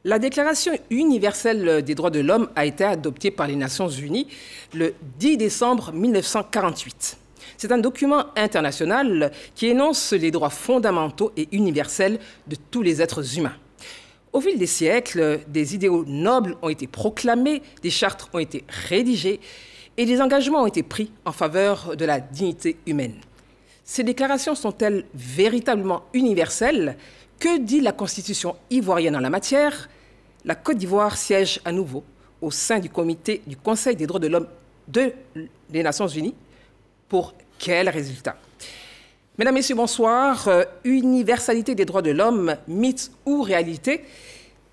La Déclaration universelle des droits de l'homme a été adoptée par les Nations unies le 10 décembre 1948. C'est un document international qui énonce les droits fondamentaux et universels de tous les êtres humains. Au fil des siècles, des idéaux nobles ont été proclamés, des chartes ont été rédigées et des engagements ont été pris en faveur de la dignité humaine. Ces déclarations sont-elles véritablement universelles? Que dit la Constitution ivoirienne en la matière? La Côte d'Ivoire siège à nouveau au sein du Conseil des droits de l'homme des Nations unies. Pour quel résultat? Mesdames, Messieurs, bonsoir. Universalité des droits de l'homme, mythe ou réalité?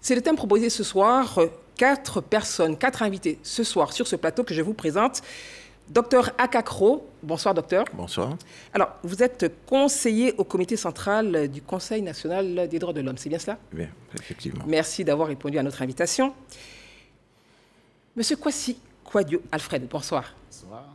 C'est le thème proposé ce soir. 4 personnes, 4 invités ce soir sur ce plateau que je vous présente. Docteur Akakro, bonsoir docteur. Bonsoir. Alors, vous êtes conseiller au comité central du Conseil national des droits de l'homme, c'est bien cela? Bien, effectivement. Merci d'avoir répondu à notre invitation. Monsieur Kwasi Kwadio Alfred, bonsoir. Bonsoir.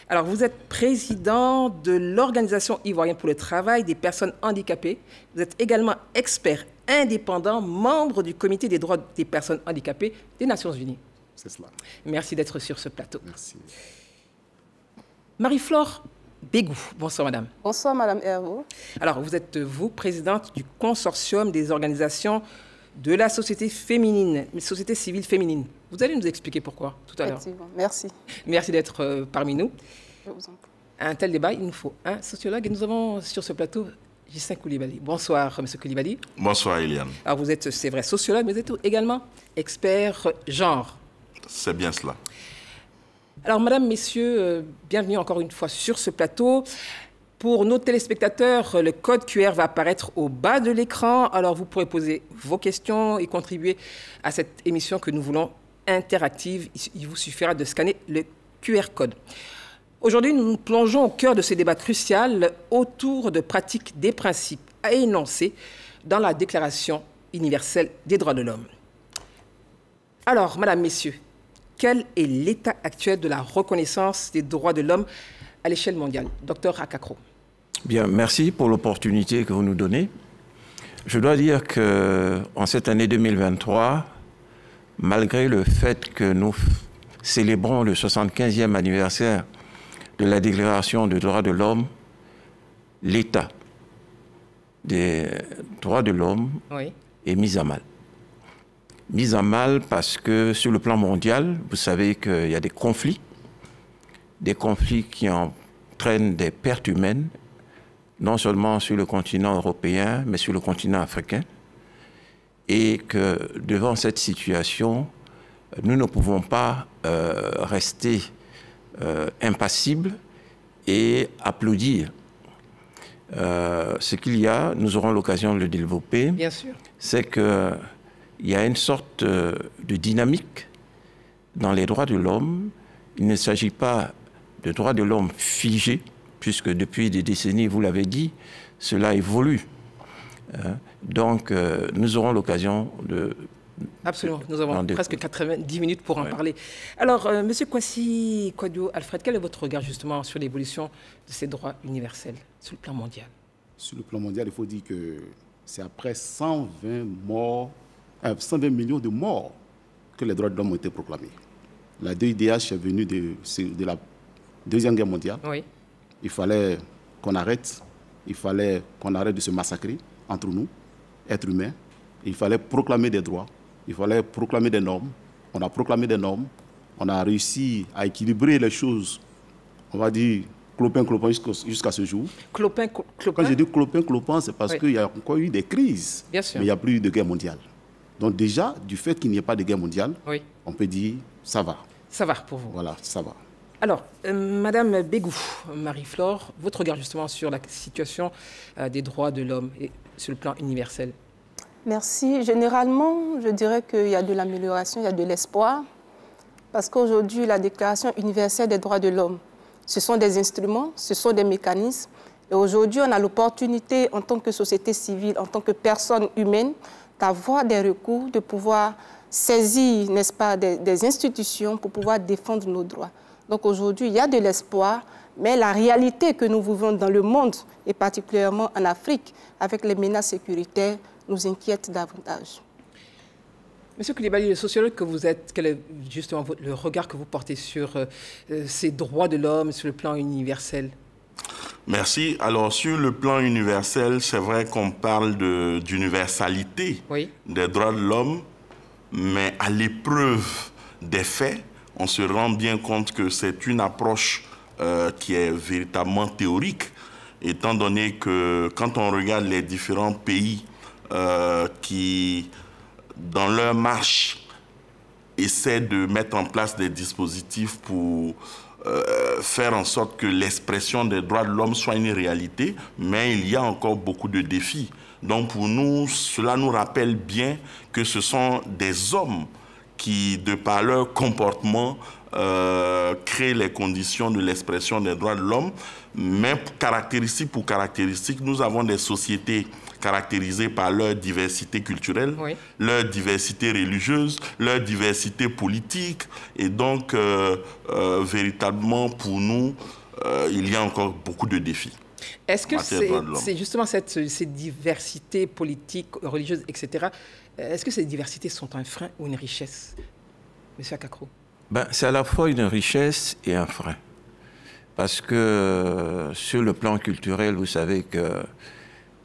Alors, vous êtes président de l'Organisation ivoirienne pour le travail des personnes handicapées. Vous êtes également expert indépendant, membre du comité des droits des personnes handicapées des Nations unies. C'est cela. Merci d'être sur ce plateau. Merci. Marie-Flore Bégou, bonsoir madame. Bonsoir madame Herveau. Alors, vous êtes, vous, présidente du consortium des organisations de la société féminine, société civile féminine. Vous allez nous expliquer pourquoi tout à l'heure. Effectivement, merci. Merci d'être parmi nous. Je vous en prie. À un tel débat, il nous faut un sociologue et nous avons sur ce plateau Gissin Koulibaly. Bonsoir, monsieur Koulibaly. Bonsoir, Eliane. Alors, vous êtes, c'est vrai, sociologue, mais vous êtes également expert genre. C'est bien cela. Alors, madame, messieurs, bienvenue encore une fois sur ce plateau. Pour nos téléspectateurs, le code QR va apparaître au bas de l'écran. Alors, vous pourrez poser vos questions et contribuer à cette émission que nous voulons interactive. Il vous suffira de scanner le QR code. Aujourd'hui, nous nous plongeons au cœur de ce débat crucial autour de pratiques des principes à énoncer dans la Déclaration universelle des droits de l'homme. Alors, madame, messieurs, quel est l'état actuel de la reconnaissance des droits de l'homme à l'échelle mondiale? Docteur Akakro. Bien, merci pour l'opportunité que vous nous donnez. Je dois dire qu'en cette année 2023, malgré le fait que nous célébrons le 75e anniversaire de la Déclaration des droits de l'homme, l'état des droits de l'homme est mis à mal. Mise à mal parce que sur le plan mondial, vous savez qu'il y a des conflits qui entraînent des pertes humaines, non seulement sur le continent européen, mais sur le continent africain. Et que devant cette situation, nous ne pouvons pas rester impassibles et applaudir. Ce qu'il y a, nous aurons l'occasion de le développer, c'est que il y a une sorte de dynamique dans les droits de l'homme. Il ne s'agit pas de droits de l'homme figés, puisque depuis des décennies, vous l'avez dit, cela évolue. Donc, nous aurons l'occasion de... Absolument, nous avons presque 90 minutes pour en parler. Alors, monsieur Kwasi Kwadio Alfred, quel est votre regard justement sur l'évolution de ces droits universels sur le plan mondial? Sur le plan mondial, il faut dire que c'est après 120 millions de morts que les droits de l'homme ont été proclamés. La DIDH est venue de la Deuxième Guerre mondiale. Oui. Il fallait qu'on arrête de se massacrer entre nous, êtres humains. Il fallait proclamer des droits, il fallait proclamer des normes. On a proclamé des normes, on a réussi à équilibrer les choses, on va dire, clopin-clopin jusqu'à ce jour. Clopin-clopin. Quand je dis clopin-clopin, c'est parce qu'il y a encore eu des crises, bien sûr, mais il n'y a plus eu de guerre mondiale. Donc déjà, du fait qu'il n'y ait pas de guerre mondiale, on peut dire ça va. Ça va pour vous. Voilà, ça va. Alors, Madame Bégou, Marie-Flore, votre regard justement sur la situation des droits de l'homme et sur le plan universel? Merci. Généralement, je dirais qu'il y a de l'amélioration, il y a de l'espoir, parce qu'aujourd'hui, la Déclaration universelle des droits de l'homme, ce sont des instruments, ce sont des mécanismes. Et aujourd'hui, on a l'opportunité, en tant que société civile, en tant que personne humaine, d'avoir des recours, de pouvoir saisir, n'est-ce pas, des institutions pour pouvoir défendre nos droits. Donc aujourd'hui, il y a de l'espoir, mais la réalité que nous vivons dans le monde, et particulièrement en Afrique, avec les menaces sécuritaires, nous inquiète davantage. Monsieur Coulibaly, le sociologue que vous êtes, quel est justement le regard que vous portez sur ces droits de l'homme, sur le plan universel? Merci. Alors, sur le plan universel, c'est vrai qu'on parle d'universalité des droits de l'homme, mais à l'épreuve des faits, on se rend bien compte que c'est une approche qui est véritablement théorique, étant donné que quand on regarde les différents pays qui, dans leur marche, essaient de mettre en place des dispositifs pour faire en sorte que l'expression des droits de l'homme soit une réalité, mais il y a encore beaucoup de défis. Donc pour nous, cela nous rappelle bien que ce sont des hommes qui, de par leur comportement, créent les conditions de l'expression des droits de l'homme. Mais caractéristique pour caractéristique, nous avons des sociétés caractérisées par leur diversité culturelle, leur diversité religieuse, leur diversité politique. Et donc, véritablement, pour nous, il y a encore beaucoup de défis. Est-ce que c'est justement ces diversités politiques, religieuses, etc., est-ce que ces diversités sont un frein ou une richesse, M. Akakro? C'est à la fois une richesse et un frein. Parce que sur le plan culturel, vous savez que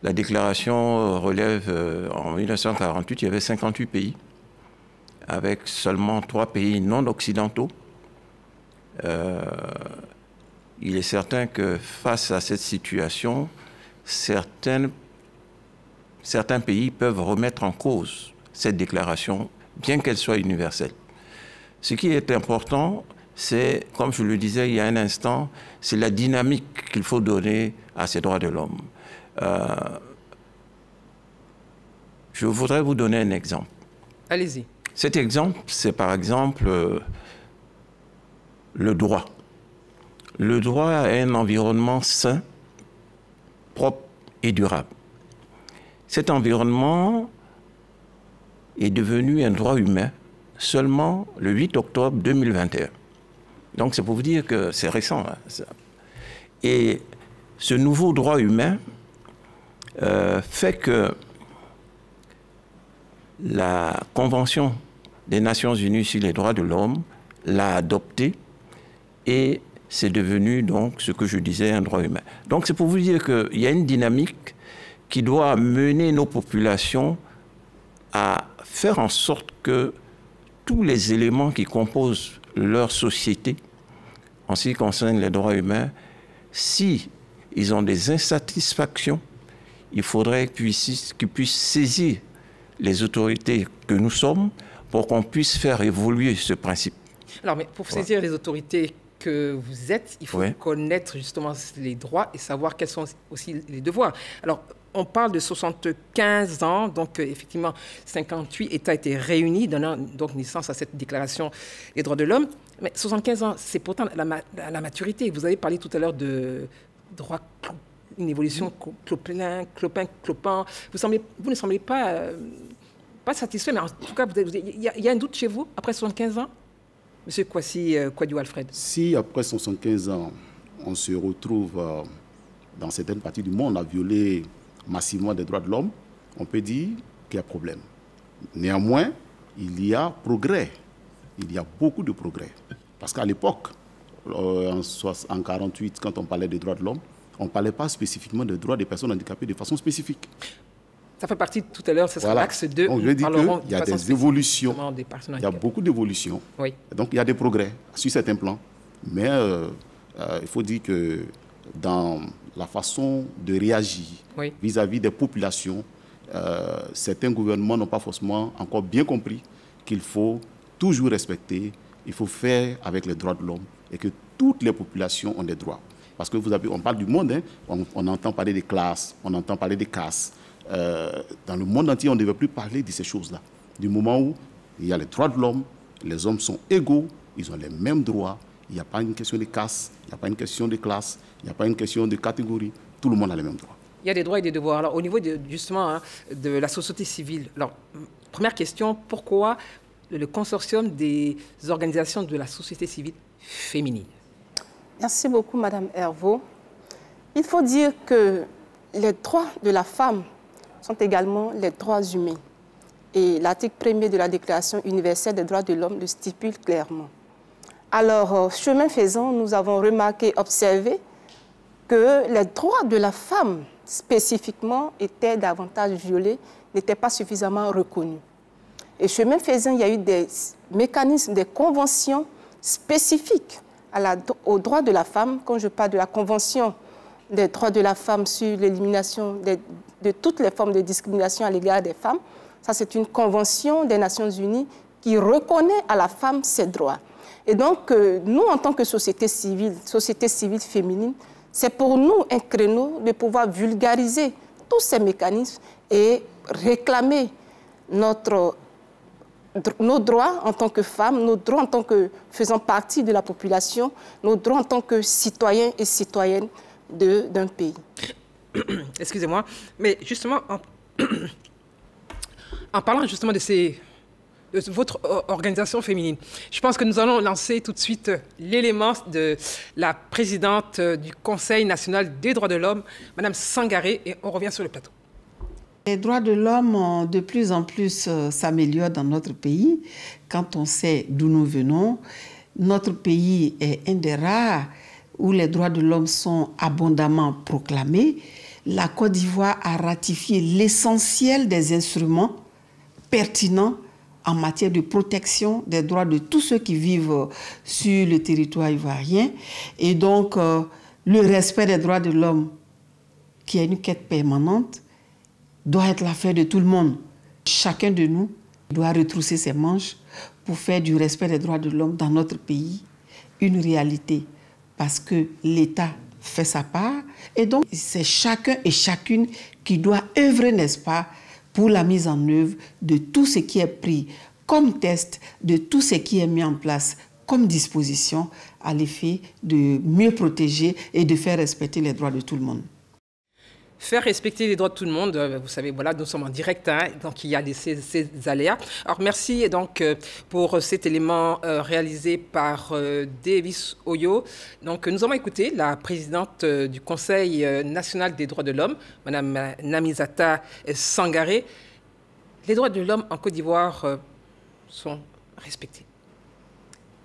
la déclaration relève, en 1948, il y avait 58 pays, avec seulement 3 pays non occidentaux. Il est certain que face à cette situation, certains pays peuvent remettre en cause cette déclaration, bien qu'elle soit universelle. Ce qui est important, c'est, comme je le disais il y a un instant, c'est la dynamique qu'il faut donner à ces droits de l'homme. Je voudrais vous donner un exemple. Allez-y. Cet exemple, c'est par exemple le droit. Le droit à un environnement sain, propre et durable. Cet environnement est devenu un droit humain seulement le 8 octobre 2021. Donc c'est pour vous dire que c'est récent. Hein, ça. Et ce nouveau droit humain fait que la Convention des Nations Unies sur les droits de l'homme l'a adopté et c'est devenu donc ce que je disais un droit humain. Donc c'est pour vous dire qu'il y a une dynamique qui doit mener nos populations à faire en sorte que tous les éléments qui composent leur société, en ce qui concerne les droits humains, si ils ont des insatisfactions, il faudrait qu'ils puissent saisir les autorités que nous sommes pour qu'on puisse faire évoluer ce principe. Alors, mais pour saisir les autorités que vous êtes, il faut connaître justement les droits et savoir quels sont aussi les devoirs. Alors, on parle de 75 ans, donc effectivement, 58 États étaient réunis, donnant donc naissance à cette déclaration des droits de l'homme. Mais 75 ans, c'est pourtant la maturité. Vous avez parlé tout à l'heure de droit, une évolution clopin. Vous ne semblez pas satisfait, mais en tout cas, il y a un doute chez vous après 75 ans, Monsieur Kwasi Kwadwo-Alfred? Si après 75 ans, on se retrouve dans certaines parties du monde à violer massivement des droits de l'homme, on peut dire qu'il y a problème. Néanmoins, il y a progrès. Il y a beaucoup de progrès. Parce qu'à l'époque, en 1948, quand on parlait des droits de l'homme, on ne parlait pas spécifiquement des droits des personnes handicapées de façon spécifique. Ça fait partie tout à l'heure, ce sera l'axe 2. Donc je veux dire qu'il y a des évolutions, il y a beaucoup d'évolutions. Oui. Donc il y a des progrès sur certains plans. Mais il faut dire que dans la façon de réagir vis-à-vis des populations, certains gouvernements n'ont pas forcément encore bien compris qu'il faut toujours respecter, il faut faire avec les droits de l'homme et que toutes les populations ont des droits. Parce que on parle du monde, hein, on entend parler des classes, on entend parler des castes. Dans le monde entier, on ne devait plus parler de ces choses-là. Du moment où il y a les droits de l'homme, les hommes sont égaux, ils ont les mêmes droits, il n'y a pas une question de caste, il n'y a pas une question de classe, il n'y a pas une question de catégorie, tout le monde a les mêmes droits. Il y a des droits et des devoirs. Alors, au niveau justement de la société civile, alors, première question, pourquoi le consortium des organisations de la société civile féminine? Merci beaucoup, Madame Hervaux. Il faut dire que les droits de la femme sont également les droits humains. Et l'article 1er de la Déclaration universelle des droits de l'homme le stipule clairement. Alors, chemin faisant, nous avons remarqué, observé que les droits de la femme, spécifiquement, étaient davantage violés, n'étaient pas suffisamment reconnus. Et chemin faisant, il y a eu des mécanismes, des conventions spécifiques aux droits de la femme. Quand je parle de la Convention des droits de la femme sur l'élimination de toutes les formes de discrimination à l'égard des femmes, ça c'est une convention des Nations Unies qui reconnaît à la femme ses droits. Et donc, nous, en tant que société civile féminine, c'est pour nous un créneau de pouvoir vulgariser tous ces mécanismes et réclamer nos droits en tant que femmes, nos droits en tant que faisant partie de la population, nos droits en tant que citoyens et citoyennes d'un pays. Excusez-moi, mais justement, en parlant justement de votre organisation féminine, je pense que nous allons lancer tout de suite l'élément de la présidente du Conseil national des droits de l'homme, Madame Sangaré, et on revient sur le plateau. Les droits de l'homme, de plus en plus, s'améliorent dans notre pays. Quand on sait d'où nous venons, notre pays est un des rares où les droits de l'homme sont abondamment proclamés. La Côte d'Ivoire a ratifié l'essentiel des instruments pertinents en matière de protection des droits de tous ceux qui vivent sur le territoire ivoirien. Et donc, le respect des droits de l'homme, qui est une quête permanente, doit être l'affaire de tout le monde. Chacun de nous doit retrousser ses manches pour faire du respect des droits de l'homme dans notre pays une réalité. Parce que l'État fait sa part. Et donc, c'est chacun et chacune qui doit œuvrer, n'est-ce pas, pour la mise en œuvre de tout ce qui est pris comme test, de tout ce qui est mis en place comme disposition à l'effet de mieux protéger et de faire respecter les droits de tout le monde. Faire respecter les droits de tout le monde, vous savez, voilà, nous sommes en direct, hein, donc il y a ces aléas. Alors merci donc pour cet élément réalisé par Davis Oyo. Donc nous avons écouté la présidente du Conseil national des droits de l'homme, Madame Namizata Sangaré. Les droits de l'homme en Côte d'Ivoire sont respectés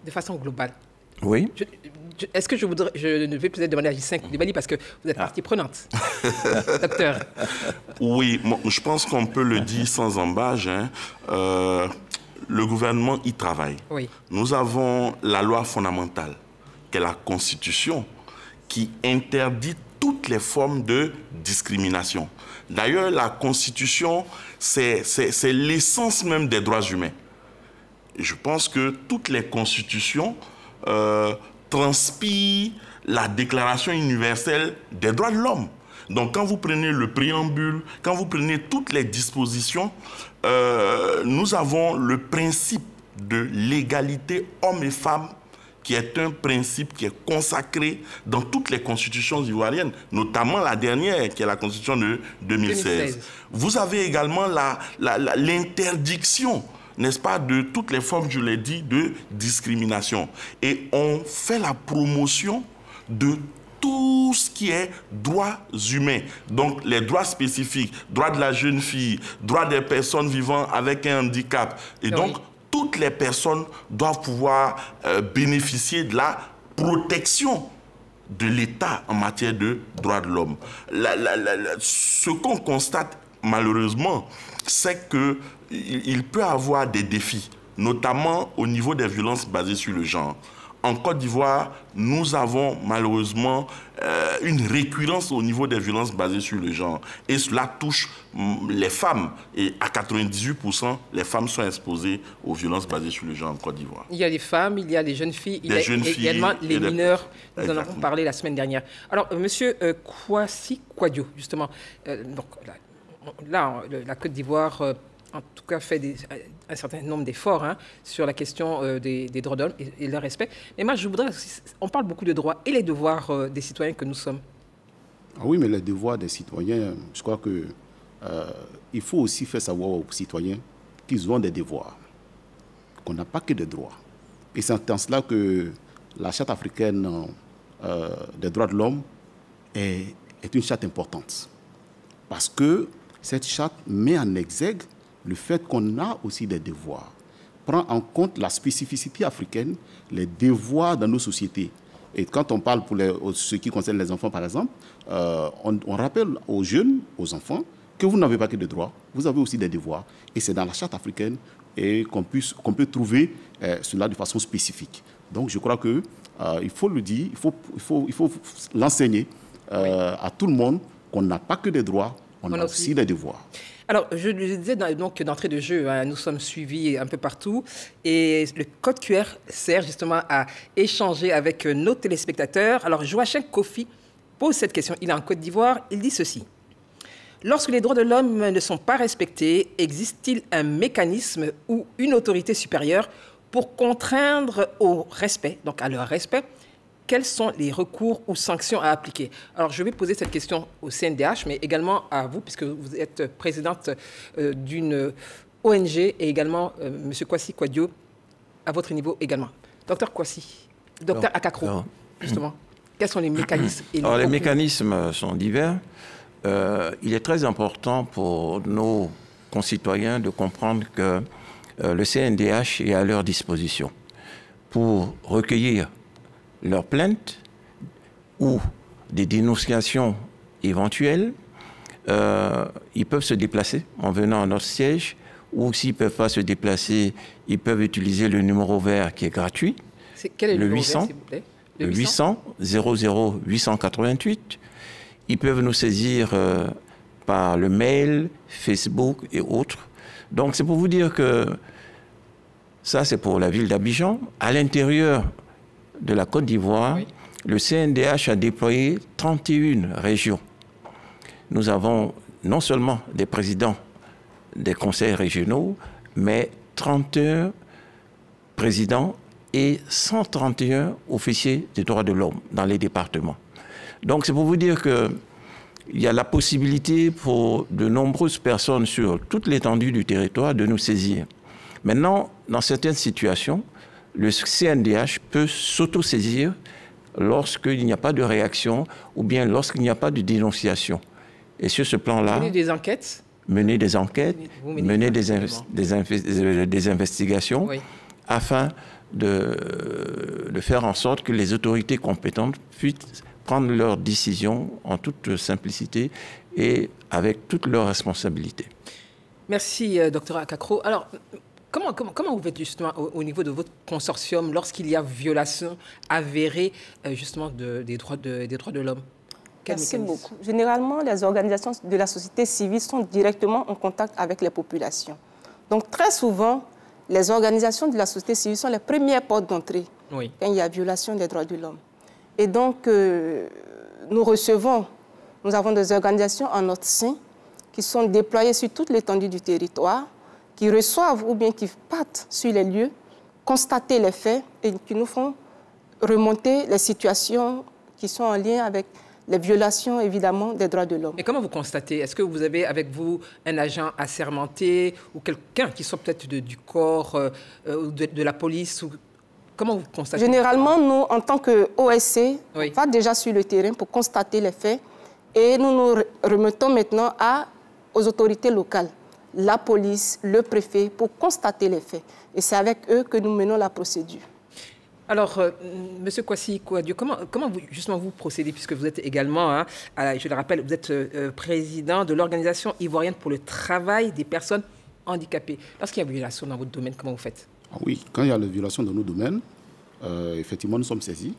de façon globale. Oui. Est-ce que je ne vais peut-être demander à J5 Koulibaly parce que vous êtes partie prenante, docteur. Oui, je pense qu'on peut le dire sans embâche. Hein. Le gouvernement y travaille. Oui. Nous avons la loi fondamentale, qui est la Constitution, qui interdit toutes les formes de discrimination. D'ailleurs, la Constitution, c'est l'essence même des droits humains. Et je pense que toutes les constitutions transpire la Déclaration universelle des droits de l'homme. Donc, quand vous prenez le préambule, quand vous prenez toutes les dispositions, nous avons le principe de l'égalité hommes et femmes, qui est un principe qui est consacré dans toutes les constitutions ivoiriennes, notamment la dernière, qui est la constitution de 2016. Vous avez également l'interdiction, n'est-ce pas, de toutes les formes, je l'ai dit, de discrimination. Et on fait la promotion de tout ce qui est droits humains. Donc, les droits spécifiques, droits de la jeune fille, droits des personnes vivant avec un handicap. Et donc, toutes les personnes doivent pouvoir bénéficier de la protection de l'État en matière de droits de l'homme. Ce qu'on constate, malheureusement, c'est que il peut y avoir des défis, notamment au niveau des violences basées sur le genre. En Côte d'Ivoire, nous avons malheureusement une récurrence au niveau des violences basées sur le genre. Et cela touche les femmes. Et à 98%, les femmes sont exposées aux violences basées sur le genre en Côte d'Ivoire. Il y a les femmes, il y a les jeunes filles, il y a également les mineurs. Nous en avons parlé la semaine dernière. Alors, Monsieur Kwasi Kwadio, justement, donc, là, la Côte d'Ivoire, en tout cas, fait un certain nombre d'efforts sur la question des droits de l'homme et leur respect. Mais moi, je voudrais... On parle beaucoup de droits et les devoirs des citoyens que nous sommes. Ah oui, mais les devoirs des citoyens, je crois que il faut aussi faire savoir aux citoyens qu'ils ont des devoirs, qu'on n'a pas que des droits. Et c'est en cela que la Charte africaine des droits de l'homme est une charte importante. Parce que cette charte met en exergue le fait qu'on a aussi des devoirs prend en compte la spécificité africaine, les devoirs dans nos sociétés. Et quand on parle pour ce qui concerne les enfants, par exemple, on rappelle aux jeunes, aux enfants, que vous n'avez pas que des droits, vous avez aussi des devoirs. Et c'est dans la charte africaine qu'on peut trouver cela de façon spécifique. Donc je crois qu'il faut le dire, il faut l'enseigner à tout le monde qu'on n'a pas que des droits, on a aussi des devoirs. Alors, je le disais donc d'entrée de jeu, nous sommes suivis un peu partout et le code QR sert justement à échanger avec nos téléspectateurs. Alors, Joachim Kofi pose cette question. Il est en Côte d'Ivoire. Il dit ceci. Lorsque les droits de l'homme ne sont pas respectés, existe-t-il un mécanisme ou une autorité supérieure pour contraindre au respect, donc à leur respect? Quels sont les recours ou sanctions à appliquer? Alors, je vais poser cette question au CNDH, mais également à vous, puisque vous êtes présidente d'une ONG, et également M. Kwasi Kouadio, à votre niveau également. Docteur Kwasi, docteur Akakro, justement, quels sont les mécanismes et les mécanismes sont divers. Il est très important pour nos concitoyens de comprendre que le CNDH est à leur disposition pour recueillir leurs plaintes ou des dénonciations éventuelles. Ils peuvent se déplacer en venant à notre siège, ou s'ils ne peuvent pas se déplacer, ils peuvent utiliser le numéro vert qui est gratuit. Quel est le numéro 800, vert, s'il vous plaît? Le 800 00 888. Ils peuvent nous saisir par le mail, Facebook et autres. Donc c'est pour vous dire que ça c'est pour la ville d'Abidjan. À l'intérieur de la Côte d'Ivoire, oui, le CNDH a déployé 31 régions. Nous avons non seulement des présidents des conseils régionaux, mais 31 présidents et 131 officiers des droits de l'homme dans les départements. Donc c'est pour vous dire qu'il y a la possibilité pour de nombreuses personnes sur toute l'étendue du territoire de nous saisir. Maintenant, dans certaines situations, le CNDH peut s'auto-saisir lorsqu'il n'y a pas de réaction ou bien lorsqu'il n'y a pas de dénonciation. Et sur ce plan-là... Mener des enquêtes. Mener des enquêtes, mener des investigations, oui, afin de faire en sorte que les autorités compétentes puissent prendre leurs décisions en toute simplicité et avec toutes leurs responsabilités. Merci, Dr Akakro. Alors, comment vous faites justement au niveau de votre consortium lorsqu'il y a violation avérée justement des droits de l'homme? Merci beaucoup. Généralement, les organisations de la société civile sont directement en contact avec les populations. Donc, très souvent, les organisations de la société civile sont les premières portes d'entrée, oui, quand il y a violation des droits de l'homme. Et donc, nous avons des organisations en notre sein qui sont déployées sur toute l'étendue du territoire, qui reçoivent ou bien qui partent sur les lieux, constater les faits et qui nous font remonter les situations qui sont en lien avec les violations, évidemment, des droits de l'homme. Et comment vous constatez? Est-ce que vous avez avec vous un agent assermenté ou quelqu'un qui soit peut-être du corps de la police ou... Comment vous constatez? Généralement, nous, en tant qu'OSC, oui, on va déjà sur le terrain pour constater les faits et nous nous remettons maintenant aux autorités locales, la police, le préfet, pour constater les faits. Et c'est avec eux que nous menons la procédure. Alors, M. Kwasi Kouadio, comment vous procédez, puisque vous êtes également, je le rappelle, vous êtes président de l'Organisation ivoirienne pour le travail des personnes handicapées. Lorsqu'il y a violation dans votre domaine, comment vous faites? Oui, quand il y a la violation dans nos domaines, effectivement, nous sommes saisis.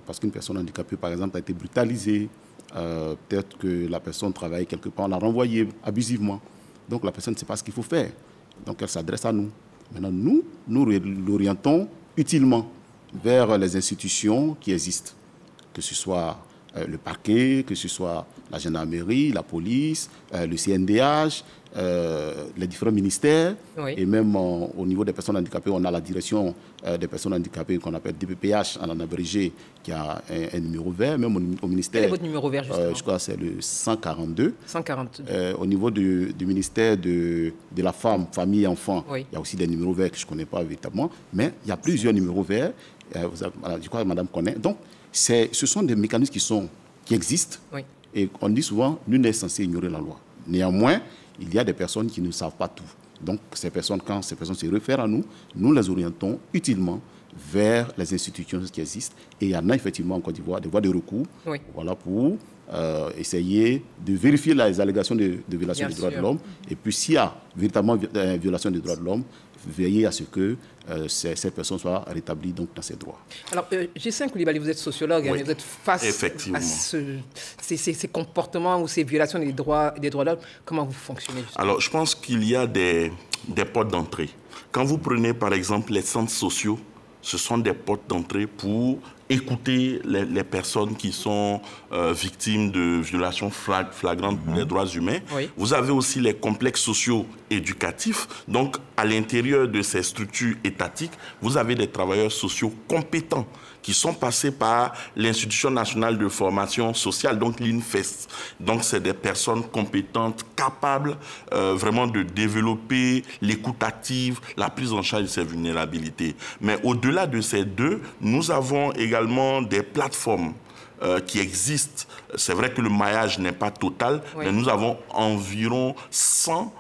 Parce qu'une personne handicapée, par exemple, a été brutalisée. Peut-être que la personne travaille quelque part, on l'a renvoyée abusivement. Donc, la personne ne sait pas ce qu'il faut faire. Donc, elle s'adresse à nous. Maintenant, nous l'orientons utilement vers les institutions qui existent, que ce soit le parquet, que ce soit la gendarmerie, la police, le CNDH, les différents ministères, oui, et même au niveau des personnes handicapées, on a la direction des personnes handicapées qu'on appelle DPPH en abrégé, qui a un numéro vert, même au ministère. Quel est votre numéro vert, justement? Je crois que c'est le 142. 142. Au niveau du ministère de la femme, famille et enfants, oui, il y a aussi des numéros verts que je ne connais pas véritablement, mais il y a plusieurs numéros verts, je crois que madame connaît. Donc, ce sont des mécanismes qui existent, oui, et on dit souvent, nul n'est censé ignorer la loi. Néanmoins, il y a des personnes qui ne savent pas tout. Donc, ces personnes, quand ces personnes se réfèrent à nous, nous les orientons utilement vers les institutions qui existent. Et il y en a effectivement en Côte d'Ivoire des voies de recours, voilà, pour essayer de vérifier les allégations de violation des droits de l'homme. Et puis, s'il y a véritablement violation des droits de l'homme, veiller à ce que ces personnes soient rétablies donc, dans ses droits. Alors, Gisèle Coulibaly, vous êtes sociologue, vous êtes face à ces comportements ou ces violations des droits de l'homme. Comment vous fonctionnez justement? Alors, je pense qu'il y a des portes d'entrée. Quand vous prenez, par exemple, les centres sociaux, ce sont des portes d'entrée pour écouter les personnes qui sont victimes de violations flagrantes des droits humains. Vous avez aussi les complexes sociaux éducatifs. Donc, à l'intérieur de ces structures étatiques, vous avez des travailleurs sociaux compétents qui sont passés par l'Institution nationale de formation sociale, donc l'INFES. Donc, c'est des personnes compétentes, capables vraiment de développer l'écoute active, la prise en charge de ces vulnérabilités. Mais au-delà de ces deux, nous avons également des plateformes qui existent. C'est vrai que le maillage n'est pas total, mais nous avons environ 100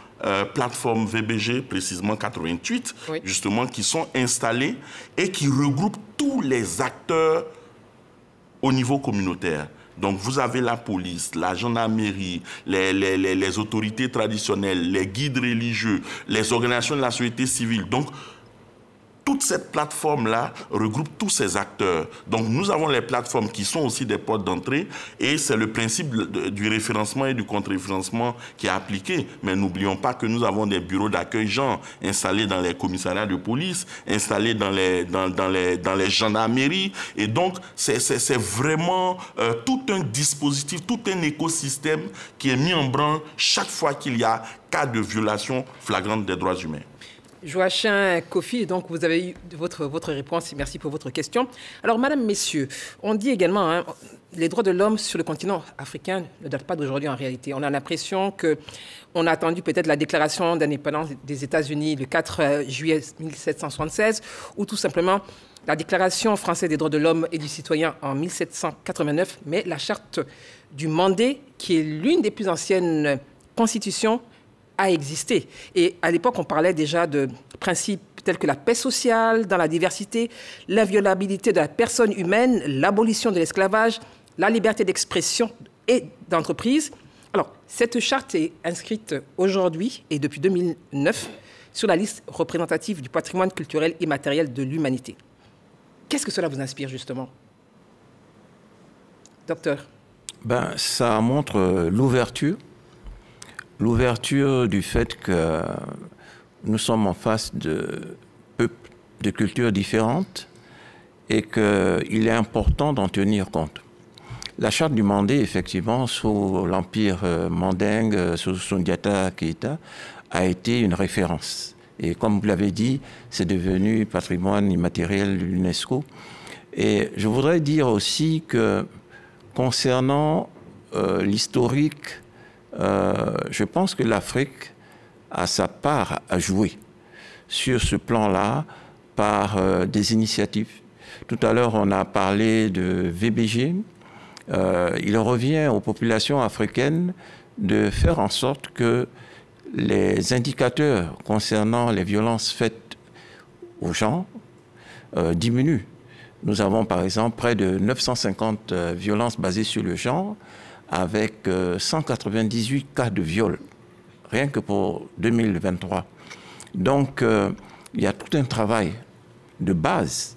plateformes VBG, précisément 88, justement, qui sont installées et qui regroupent tous les acteurs au niveau communautaire. Donc, vous avez la police, la gendarmerie, les autorités traditionnelles, les guides religieux, les organisations de la société civile. Donc, toute cette plateforme-là regroupe tous ces acteurs. Donc, nous avons les plateformes qui sont aussi des portes d'entrée et c'est le principe du référencement et du contre-référencement qui est appliqué. Mais n'oublions pas que nous avons des bureaux d'accueil gens installés dans les commissariats de police, installés dans les gendarmeries. Et donc, c'est vraiment tout un dispositif, tout un écosystème qui est mis en branle chaque fois qu'il y a cas de violation flagrante des droits humains. Joachim Kofi, donc vous avez eu votre réponse. Merci pour votre question. Alors, madame, messieurs, on dit également, les droits de l'homme sur le continent africain ne datent pas d'aujourd'hui en réalité. On a l'impression qu'on a attendu peut-être la déclaration d'indépendance des États-Unis le 4 juillet 1776 ou tout simplement la déclaration française des droits de l'homme et du citoyen en 1789, mais la charte du Mandé, qui est l'une des plus anciennes constitutions, a existé. Et à l'époque, on parlait déjà de principes tels que la paix sociale dans la diversité, l'inviolabilité de la personne humaine, l'abolition de l'esclavage, la liberté d'expression et d'entreprise. Alors, cette charte est inscrite aujourd'hui et depuis 2009 sur la liste représentative du patrimoine culturel immatériel de l'humanité. Qu'est-ce que cela vous inspire, justement, docteur? Ça montre l'ouverture du fait que nous sommes en face de peuples, de cultures différentes et qu'il est important d'en tenir compte. La charte du Mandé, effectivement, sous l'empire mandingue, sous Soundiata Keïta, a été une référence. Et comme vous l'avez dit, c'est devenu patrimoine immatériel de l'UNESCO. Et je voudrais dire aussi que concernant l'historique, je pense que l'Afrique a sa part à jouer sur ce plan-là par des initiatives. Tout à l'heure, on a parlé de VBG. Il revient aux populations africaines de faire en sorte que les indicateurs concernant les violences faites aux gens diminuent. Nous avons par exemple près de 950 violences basées sur le genre, avec 198 cas de viol, rien que pour 2023. Donc, il y a tout un travail de base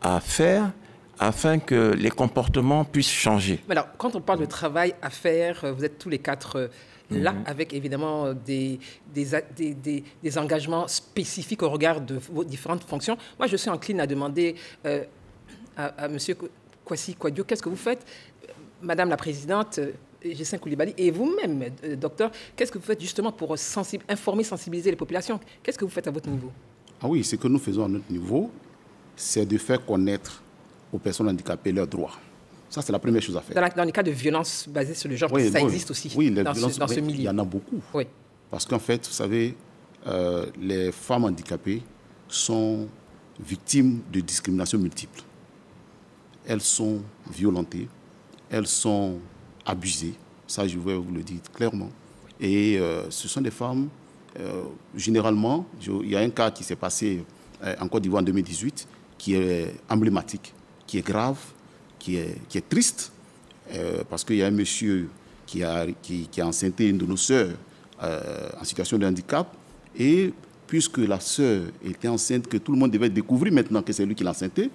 à faire afin que les comportements puissent changer. Alors, quand on parle de travail à faire, vous êtes tous les quatre là, avec évidemment des engagements spécifiques au regard de vos différentes fonctions. Moi, je suis encline à demander à M. Kwasi Kouadio, qu'est-ce que vous faites? Madame la Présidente, Gisèle Coulibaly, et vous-même, docteur, qu'est-ce que vous faites justement pour informer, sensibiliser les populations? Qu'est-ce que vous faites à votre niveau? Ah oui, ce que nous faisons à notre niveau, c'est de faire connaître aux personnes handicapées leurs droits. Ça, c'est la première chose à faire. Dans les cas de violence basée sur le genre, ça existe aussi dans ce milieu. Il y en a beaucoup. Oui. Parce qu'en fait, vous savez, les femmes handicapées sont victimes de discriminations multiples. Elles sont violentées, elles sont abusées, ça je vais vous le dire clairement. Et ce sont des femmes, généralement, il y a un cas qui s'est passé en Côte d'Ivoire en 2018, qui est emblématique, qui est grave, qui est triste, parce qu'il y a un monsieur qui a enceinté une de nos sœurs en situation de handicap, et puisque la sœur était enceinte, que tout le monde devait découvrir maintenant que c'est lui qui l'a enceintée,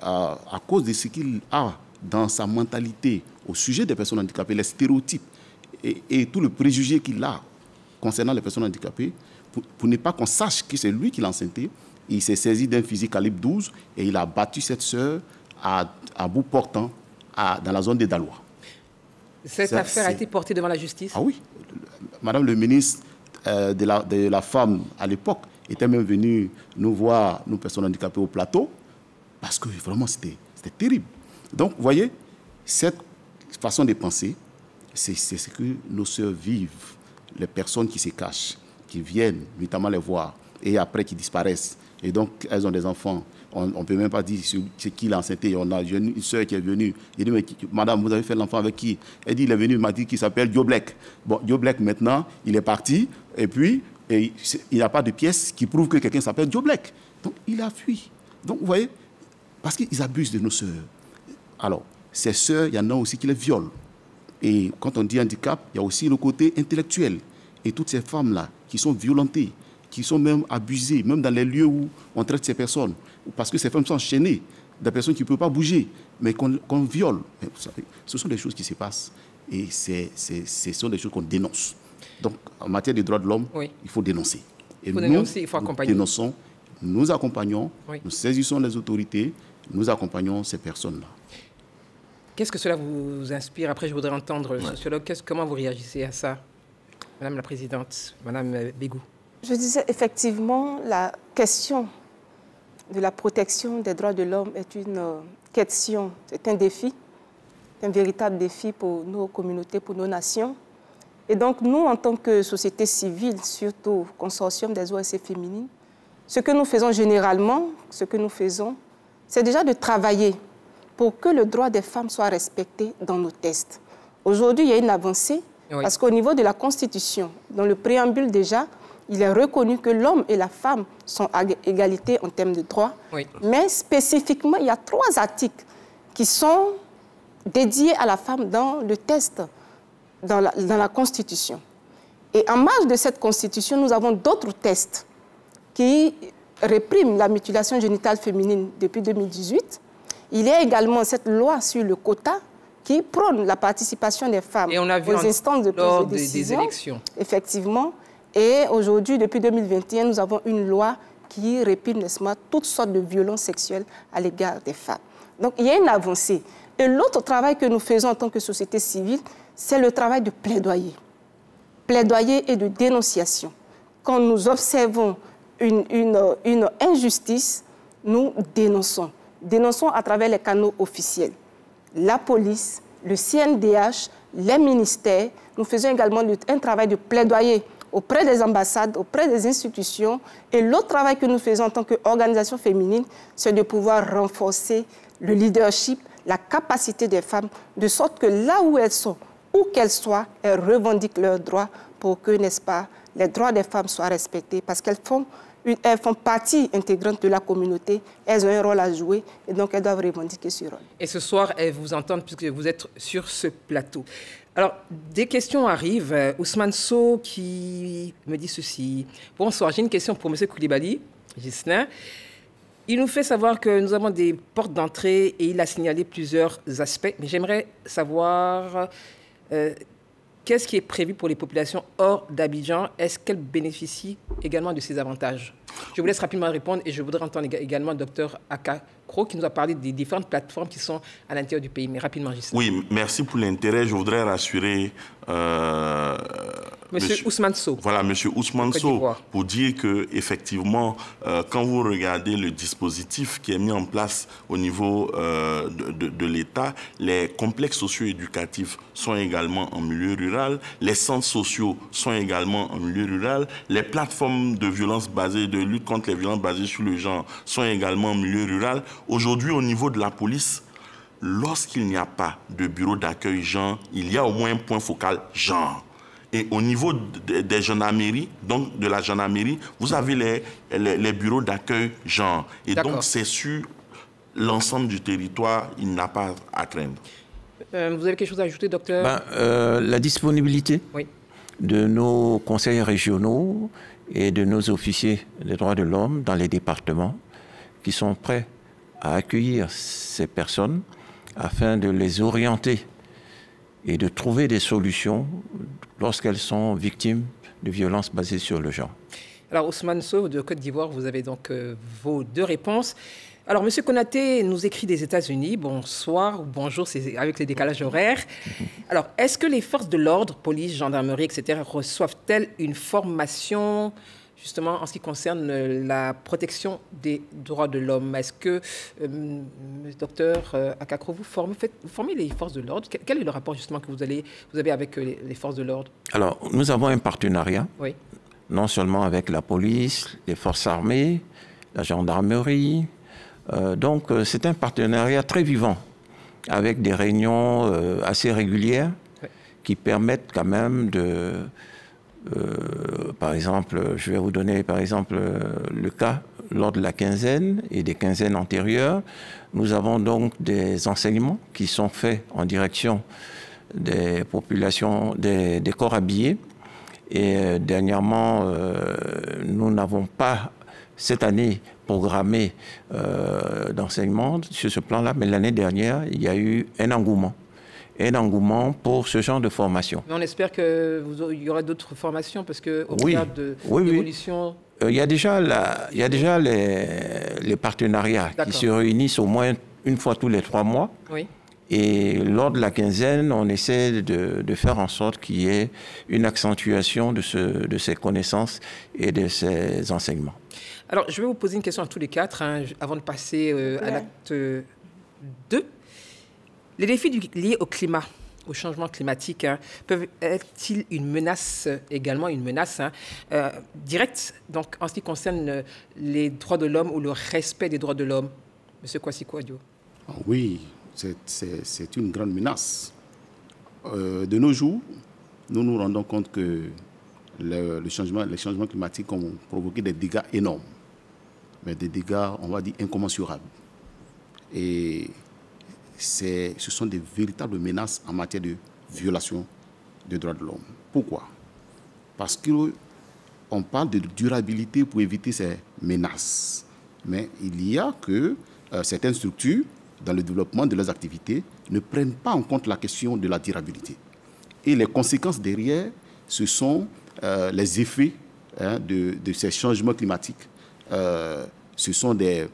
à cause de ce qu'il a dans sa mentalité au sujet des personnes handicapées, les stéréotypes et tout le préjugé qu'il a concernant les personnes handicapées, pour ne pas qu'on sache que c'est lui qui l'a enceintée, il s'est saisi d'un fusil calibre 12 et il a battu cette sœur à bout portant dans la zone des Dalois. Cette affaire a été portée devant la justice? Ah oui. Madame le ministre de la femme, à l'époque, était même venue nous voir, nous personnes handicapées, au plateau, parce que vraiment, c'était terrible. Donc, vous voyez, cette façon de penser, c'est ce que nos sœurs vivent. Les personnes qui se cachent, qui viennent notamment les voir, et après qui disparaissent. Et donc, elles ont des enfants. On ne peut même pas dire c'est qui l'a enceinté. On a une sœur qui est venue. Il dit, mais madame, vous avez fait l'enfant avec qui? Elle dit, il est venu, il m'a dit qu'il s'appelle Dioblek. Bon, Dioblek, maintenant, il est parti. Et puis, il n'y a pas de pièce qui prouve que quelqu'un s'appelle Dioblek. Donc, il a fui. Donc, vous voyez, parce qu'ils abusent de nos sœurs. Alors, ces sœurs, il y en a aussi qui les violent. Et quand on dit handicap, il y a aussi le côté intellectuel. Et toutes ces femmes-là qui sont violentées, qui sont même abusées, même dans les lieux où on traite ces personnes. Parce que ces femmes sont enchaînées, des personnes qui ne peuvent pas bouger, mais qu'on viole. Ce sont des choses qui se passent et ce sont des choses qu'on dénonce. Donc, en matière des droits de l'homme, oui, il faut dénoncer. Et nous dénonçons, nous accompagnons, oui, nous saisissons les autorités, nous accompagnons ces personnes-là. Qu'est-ce que cela vous inspire? Après, je voudrais entendre le sociologue. Comment vous réagissez à ça, Madame la Présidente, Madame Bégou? Je disais effectivement, la question de la protection des droits de l'homme est une question, c'est un défi, un véritable défi pour nos communautés, pour nos nations. Et donc nous, en tant que société civile, surtout consortium des ONG féminines, ce que nous faisons généralement, c'est déjà de travailler pour que le droit des femmes soit respecté dans nos textes. Aujourd'hui, il y a une avancée, oui, parce qu'au niveau de la Constitution, dans le préambule déjà, il est reconnu que l'homme et la femme sont à égalité en termes de droits. Oui. Mais spécifiquement, il y a 3 articles qui sont dédiés à la femme dans le texte, dans la Constitution. Et en marge de cette Constitution, nous avons d'autres textes qui répriment la mutilation génitale féminine depuis 2018. Il y a également cette loi sur le quota qui prône la participation des femmes aux instances de prise de décision. Des élections. Effectivement. Et aujourd'hui, depuis 2021, nous avons une loi qui réprime, n'est-ce pas, toutes sortes de violences sexuelles à l'égard des femmes. Donc, il y a une avancée. Et l'autre travail que nous faisons en tant que société civile, c'est le travail de plaidoyer. Plaidoyer et de dénonciation. Quand nous observons une injustice, nous dénonçons. Dénonçons à travers les canaux officiels. La police, le CNDH, les ministères. Nous faisons également un travail de plaidoyer auprès des ambassades, auprès des institutions. Et l'autre travail que nous faisons en tant qu'organisation féminine, c'est de pouvoir renforcer le leadership, la capacité des femmes, de sorte que là où elles sont, où qu'elles soient, elles revendiquent leurs droits pour que, n'est-ce pas, les droits des femmes soient respectés, parce qu'elles font partie intégrante de la communauté, elles ont un rôle à jouer et donc elles doivent revendiquer ce rôle. Et ce soir, elles vous entendent puisque vous êtes sur ce plateau. Alors, des questions arrivent. Ousmane Sow qui me dit ceci. Bonsoir, j'ai une question pour M. Koulibaly, Ghislain. Il nous fait savoir que nous avons des portes d'entrée et il a signalé plusieurs aspects. Mais j'aimerais savoir qu'est-ce qui est prévu pour les populations hors d'Abidjan. Est-ce qu'elles bénéficient également de ces avantages? Je vous laisse rapidement répondre et je voudrais entendre également le Dr Aka Kro qui nous a parlé des différentes plateformes qui sont à l'intérieur du pays. Mais rapidement, Ghislain. Oui, merci pour l'intérêt. Je voudrais rassurer Monsieur Ousmane Sow. Voilà, Monsieur Ousmane Sow, pour dire qu'effectivement, quand vous regardez le dispositif qui est mis en place au niveau de l'État, les complexes socio-éducatifs sont également en milieu rural, les centres sociaux sont également en milieu rural, les plateformes de violence basées, de lutte contre les violences basées sur le genre sont également en milieu rural. Aujourd'hui, au niveau de la police, lorsqu'il n'y a pas de bureau d'accueil genre, il y a au moins un point focal genre. Et au niveau des gendarmeries, donc de la gendarmerie, vous avez les bureaux d'accueil genre. Et donc, c'est sur l'ensemble du territoire, il n'a pas à craindre. Vous avez quelque chose à ajouter, docteur? La disponibilité de nos conseils régionaux et de nos officiers des droits de l'homme dans les départements qui sont prêts à accueillir ces personnes afin de les orienter et de trouver des solutions lorsqu'elles sont victimes de violences basées sur le genre. Alors, Ousmane Sow de Côte d'Ivoire, vous avez donc vos deux réponses. Alors, M. Konaté nous écrit des États-Unis. Bonsoir ou bonjour, c'est avec les décalages horaires. Alors, est-ce que les forces de l'ordre, police, gendarmerie, etc., reçoivent-elles une formation justement en ce qui concerne la protection des droits de l'homme? Est-ce que, docteur Akakro, vous formez les forces de l'ordre? Quel est le rapport justement que vous avez avec les forces de l'ordre? Alors, nous avons un partenariat, non seulement avec la police, les forces armées, la gendarmerie. Donc, c'est un partenariat très vivant, avec des réunions assez régulières qui permettent quand même de... par exemple, je vais vous donner par exemple le cas lors de la quinzaine et des quinzaines antérieures. Nous avons donc des enseignements qui sont faits en direction des populations, des corps habillés. Et dernièrement, nous n'avons pas cette année programmé d'enseignement sur ce plan-là, mais l'année dernière, il y a eu un engouement pour ce genre de formation. Mais on espère qu'il y aura d'autres formations parce qu'au regard de l'évolution... Il y a déjà les partenariats qui se réunissent au moins une fois tous les 3 mois. Et lors de la quinzaine, on essaie de faire en sorte qu'il y ait une accentuation de ces connaissances et de ces enseignements. Alors, je vais vous poser une question à tous les 4, avant de passer à l'acte 2. Les défis liés au climat, au changement climatique, peuvent être-ils une menace, également une menace directe, donc en ce qui concerne les droits de l'homme ou le respect des droits de l'homme? Monsieur Kwasi Kouadio. Oui, c'est une grande menace. De nos jours, nous nous rendons compte que les changements climatiques ont provoqué des dégâts énormes, mais des dégâts, on va dire, incommensurables. Et ce sont des véritables menaces en matière de violation des droits de l'homme. Pourquoi? Parce qu'on parle de durabilité pour éviter ces menaces. Mais il y a que certaines structures, dans le développement de leurs activités, ne prennent pas en compte la question de la durabilité. Et les conséquences derrière, ce sont les effets de ces changements climatiques. Ce sont des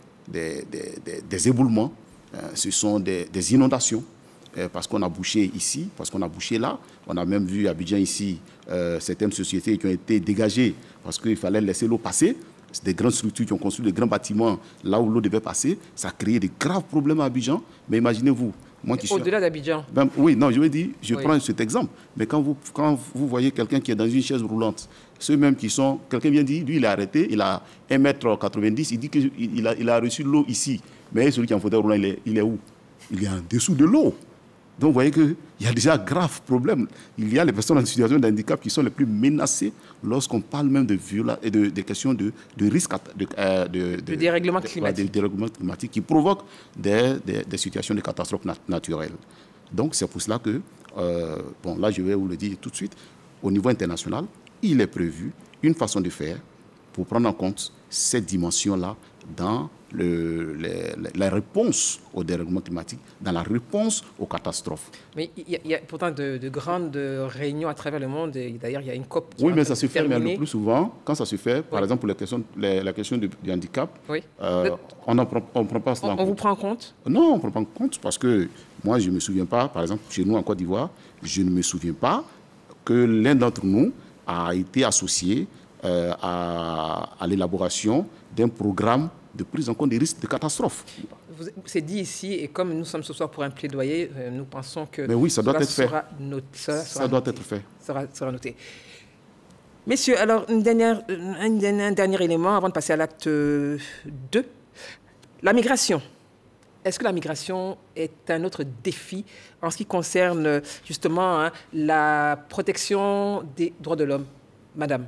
éboulements, ce sont des inondations, parce qu'on a bouché ici, parce qu'on a bouché là. On a même vu à Abidjan ici certaines sociétés qui ont été dégagées parce qu'il fallait laisser l'eau passer. C'est des grandes structures qui ont construit des grands bâtiments là où l'eau devait passer. Ça a créé de graves problèmes à Abidjan. Mais imaginez-vous, moi qui suis... Au-delà d'Abidjan. Oui, non, je veux dire, je prends cet exemple. Mais quand vous voyez quelqu'un qui est dans une chaise roulante, ceux mêmes qui sont... Quelqu'un vient dire, lui, il est arrêté, il a 1,90 m, il dit qu'il a reçu l'eau ici. Mais celui qui est en fauteuil roulant, il est où? Il est en dessous de l'eau. Donc, vous voyez qu'il y a déjà un grave problème. Il y a les personnes en situation de handicap qui sont les plus menacées lorsqu'on parle même de questions de risque de dérèglement climatique. De dérèglement climatique qui provoquent des situations de catastrophes naturelles. Donc, c'est pour cela que, bon, là, je vais vous le dire tout de suite, au niveau international, il est prévu une façon de faire pour prendre en compte cette dimension-là dans la réponse au dérèglement climatique, dans la réponse aux catastrophes. Mais il y a pourtant de grandes réunions à travers le monde. D'ailleurs, il y a une COP. Oui, mais ça se fait mais le plus souvent, quand ça se fait, par exemple, pour la question du handicap, on ne prend pas cela en compte. On vous prend en compte? Non, on ne prend pas en compte parce que moi, je ne me souviens pas, par exemple, chez nous en Côte d'Ivoire, je ne me souviens pas que l'un d'entre nous a été associé à l'élaboration d'un programme de prise en compte des risques de catastrophes. C'est dit ici, et comme nous sommes ce soir pour un plaidoyer, nous pensons que... Mais oui, ça doit être fait. Ça doit être fait. Sera noté. Messieurs, alors, un dernier élément avant de passer à l'acte 2. La migration. est-ce que la migration est un autre défi en ce qui concerne justement la protection des droits de l'homme? Madame.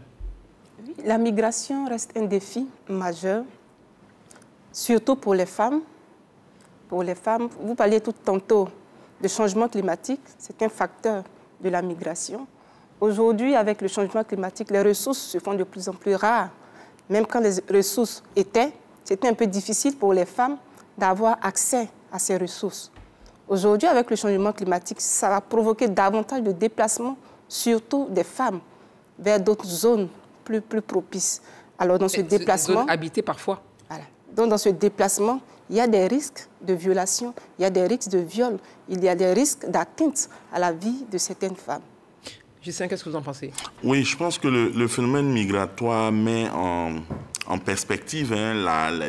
Oui, la migration reste un défi majeur, surtout pour les femmes. Pour les femmes, vous parliez tout tantôt de changement climatique, c'est un facteur de la migration. Aujourd'hui, avec le changement climatique, les ressources se font de plus en plus rares. Même quand les ressources étaient, c'était un peu difficile pour les femmes d'avoir accès à ces ressources. Aujourd'hui, avec le changement climatique, ça va provoquer davantage de déplacements, surtout des femmes, vers d'autres zones plus propices. Alors, dans ce déplacement... Zones habitées parfois. Voilà. Donc, dans ce déplacement, il y a des risques de violation, il y a des risques de viol, il y a des risques d'atteinte à la vie de certaines femmes. Justin, qu'est-ce que vous en pensez? Oui, je pense que le phénomène migratoire met en perspective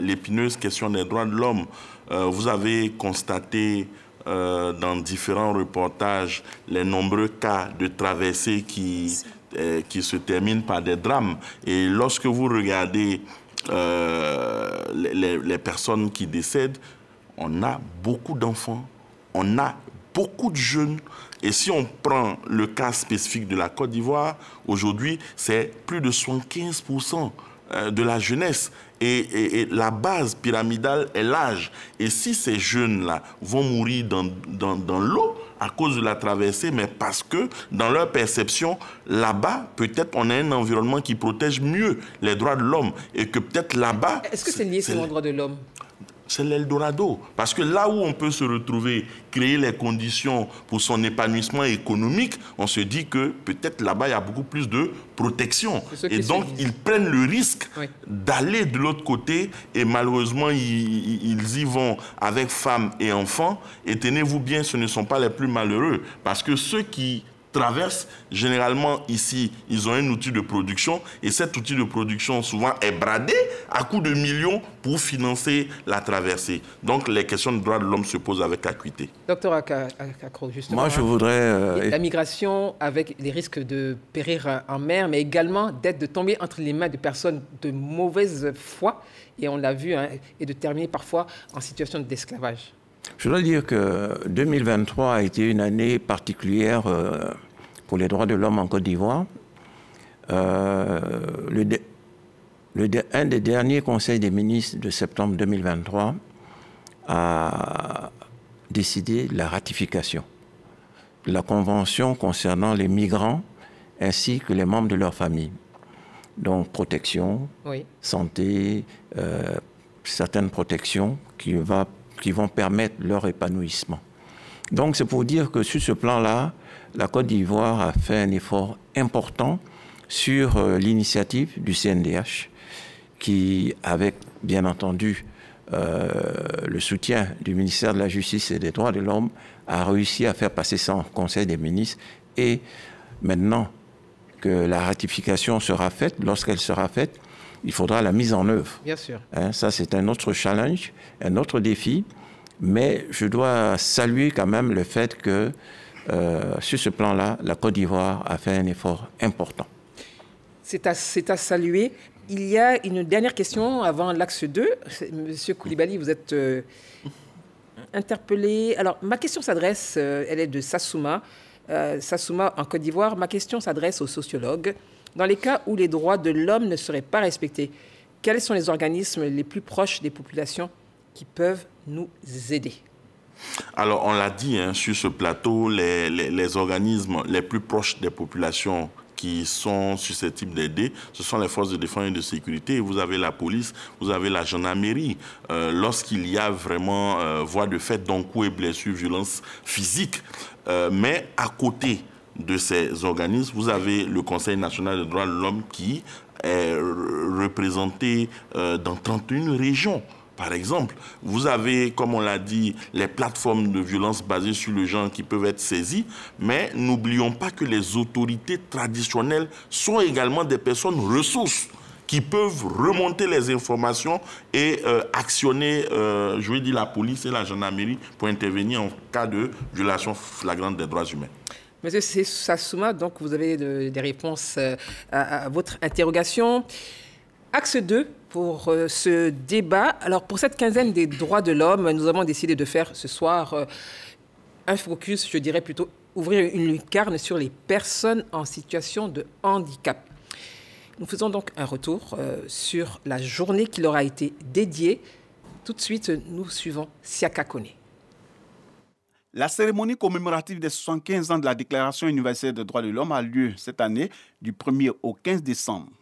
l'épineuse question des droits de l'homme. Vous avez constaté dans différents reportages les nombreux cas de traversées qui se terminent par des drames. Et lorsque vous regardez les personnes qui décèdent, on a beaucoup d'enfants, on a beaucoup de jeunes. Et si on prend le cas spécifique de la Côte d'Ivoire, aujourd'hui, c'est plus de 75% de la jeunesse. Et la base pyramidale est l'âge. Et si ces jeunes-là vont mourir dans l'eau à cause de la traversée, mais parce que dans leur perception, là-bas, peut-être on a un environnement qui protège mieux les droits de l'homme. Et que peut-être là-bas... Est-ce que c'est lié sur les droits de l'homme? C'est l'Eldorado. Parce que là où on peut se retrouver, créer les conditions pour son épanouissement économique, on se dit que peut-être là-bas, il y a beaucoup plus de protection. Et donc, ils prennent le risque d'aller de l'autre côté et malheureusement, ils y vont avec femmes et enfants. Et tenez-vous bien, ce ne sont pas les plus malheureux. Parce que ceux qui traversent, généralement ici, ils ont un outil de production et cet outil de production souvent est bradé à coups de millions pour financer la traversée. Donc les questions de droits de l'homme se posent avec acuité. Docteur Akro, justement, moi je voudrais... la migration avec les risques de périr en mer, mais également de tomber entre les mains de personnes de mauvaise foi, et on l'a vu, et de terminer parfois en situation d'esclavage. Je dois dire que 2023 a été une année particulière pour les droits de l'homme en Côte d'Ivoire. Un des derniers conseils des ministres de septembre 2023 a décidé la ratification de la convention concernant les migrants ainsi que les membres de leur famille. Donc protection, santé, certaines protections qui vont permettre leur épanouissement. Donc c'est pour dire que sur ce plan-là, la Côte d'Ivoire a fait un effort important sur l'initiative du CNDH qui, avec bien entendu le soutien du ministère de la Justice et des Droits de l'Homme, a réussi à faire passer ça en Conseil des ministres. Et maintenant que la ratification sera faite, lorsqu'elle sera faite, il faudra la mise en œuvre. Bien sûr. Ça, c'est un autre challenge, un autre défi. Mais je dois saluer quand même le fait que, sur ce plan-là, la Côte d'Ivoire a fait un effort important. C'est à saluer. Il y a une dernière question avant l'axe 2. Monsieur Koulibaly, vous êtes interpellé. Alors, ma question s'adresse, elle est de Sassouma. Sassouma, en Côte d'Ivoire. Ma question s'adresse aux sociologues. Dans les cas où les droits de l'homme ne seraient pas respectés, quels sont les organismes les plus proches des populations qui peuvent nous aider? Alors, on l'a dit sur ce plateau, les organismes les plus proches des populations qui sont susceptibles d'aider, ce sont les forces de défense et de sécurité. Vous avez la police, vous avez la gendarmerie. Lorsqu'il y a vraiment voie de fait, donc coups et blessures, violence physique. Mais à côté de ces organismes, vous avez le Conseil national des droits de l'homme qui est représenté dans 31 régions. Par exemple, vous avez, comme on l'a dit, les plateformes de violence basées sur le genre qui peuvent être saisies, mais n'oublions pas que les autorités traditionnelles sont également des personnes ressources qui peuvent remonter les informations et actionner, je veux dire, la police et la gendarmerie pour intervenir en cas de violation flagrante des droits humains. Monsieur Sassouma, donc vous avez des réponses à votre interrogation. Axe 2 pour ce débat. Alors, pour cette quinzaine des droits de l'homme, nous avons décidé de faire ce soir un focus, je dirais plutôt ouvrir une lucarne sur les personnes en situation de handicap. Nous faisons donc un retour sur la journée qui leur a été dédiée. Tout de suite, nous suivons Siaka Kone. La cérémonie commémorative des 75 ans de la Déclaration universelle des droits de l'homme a lieu cette année du 1er au 15 décembre.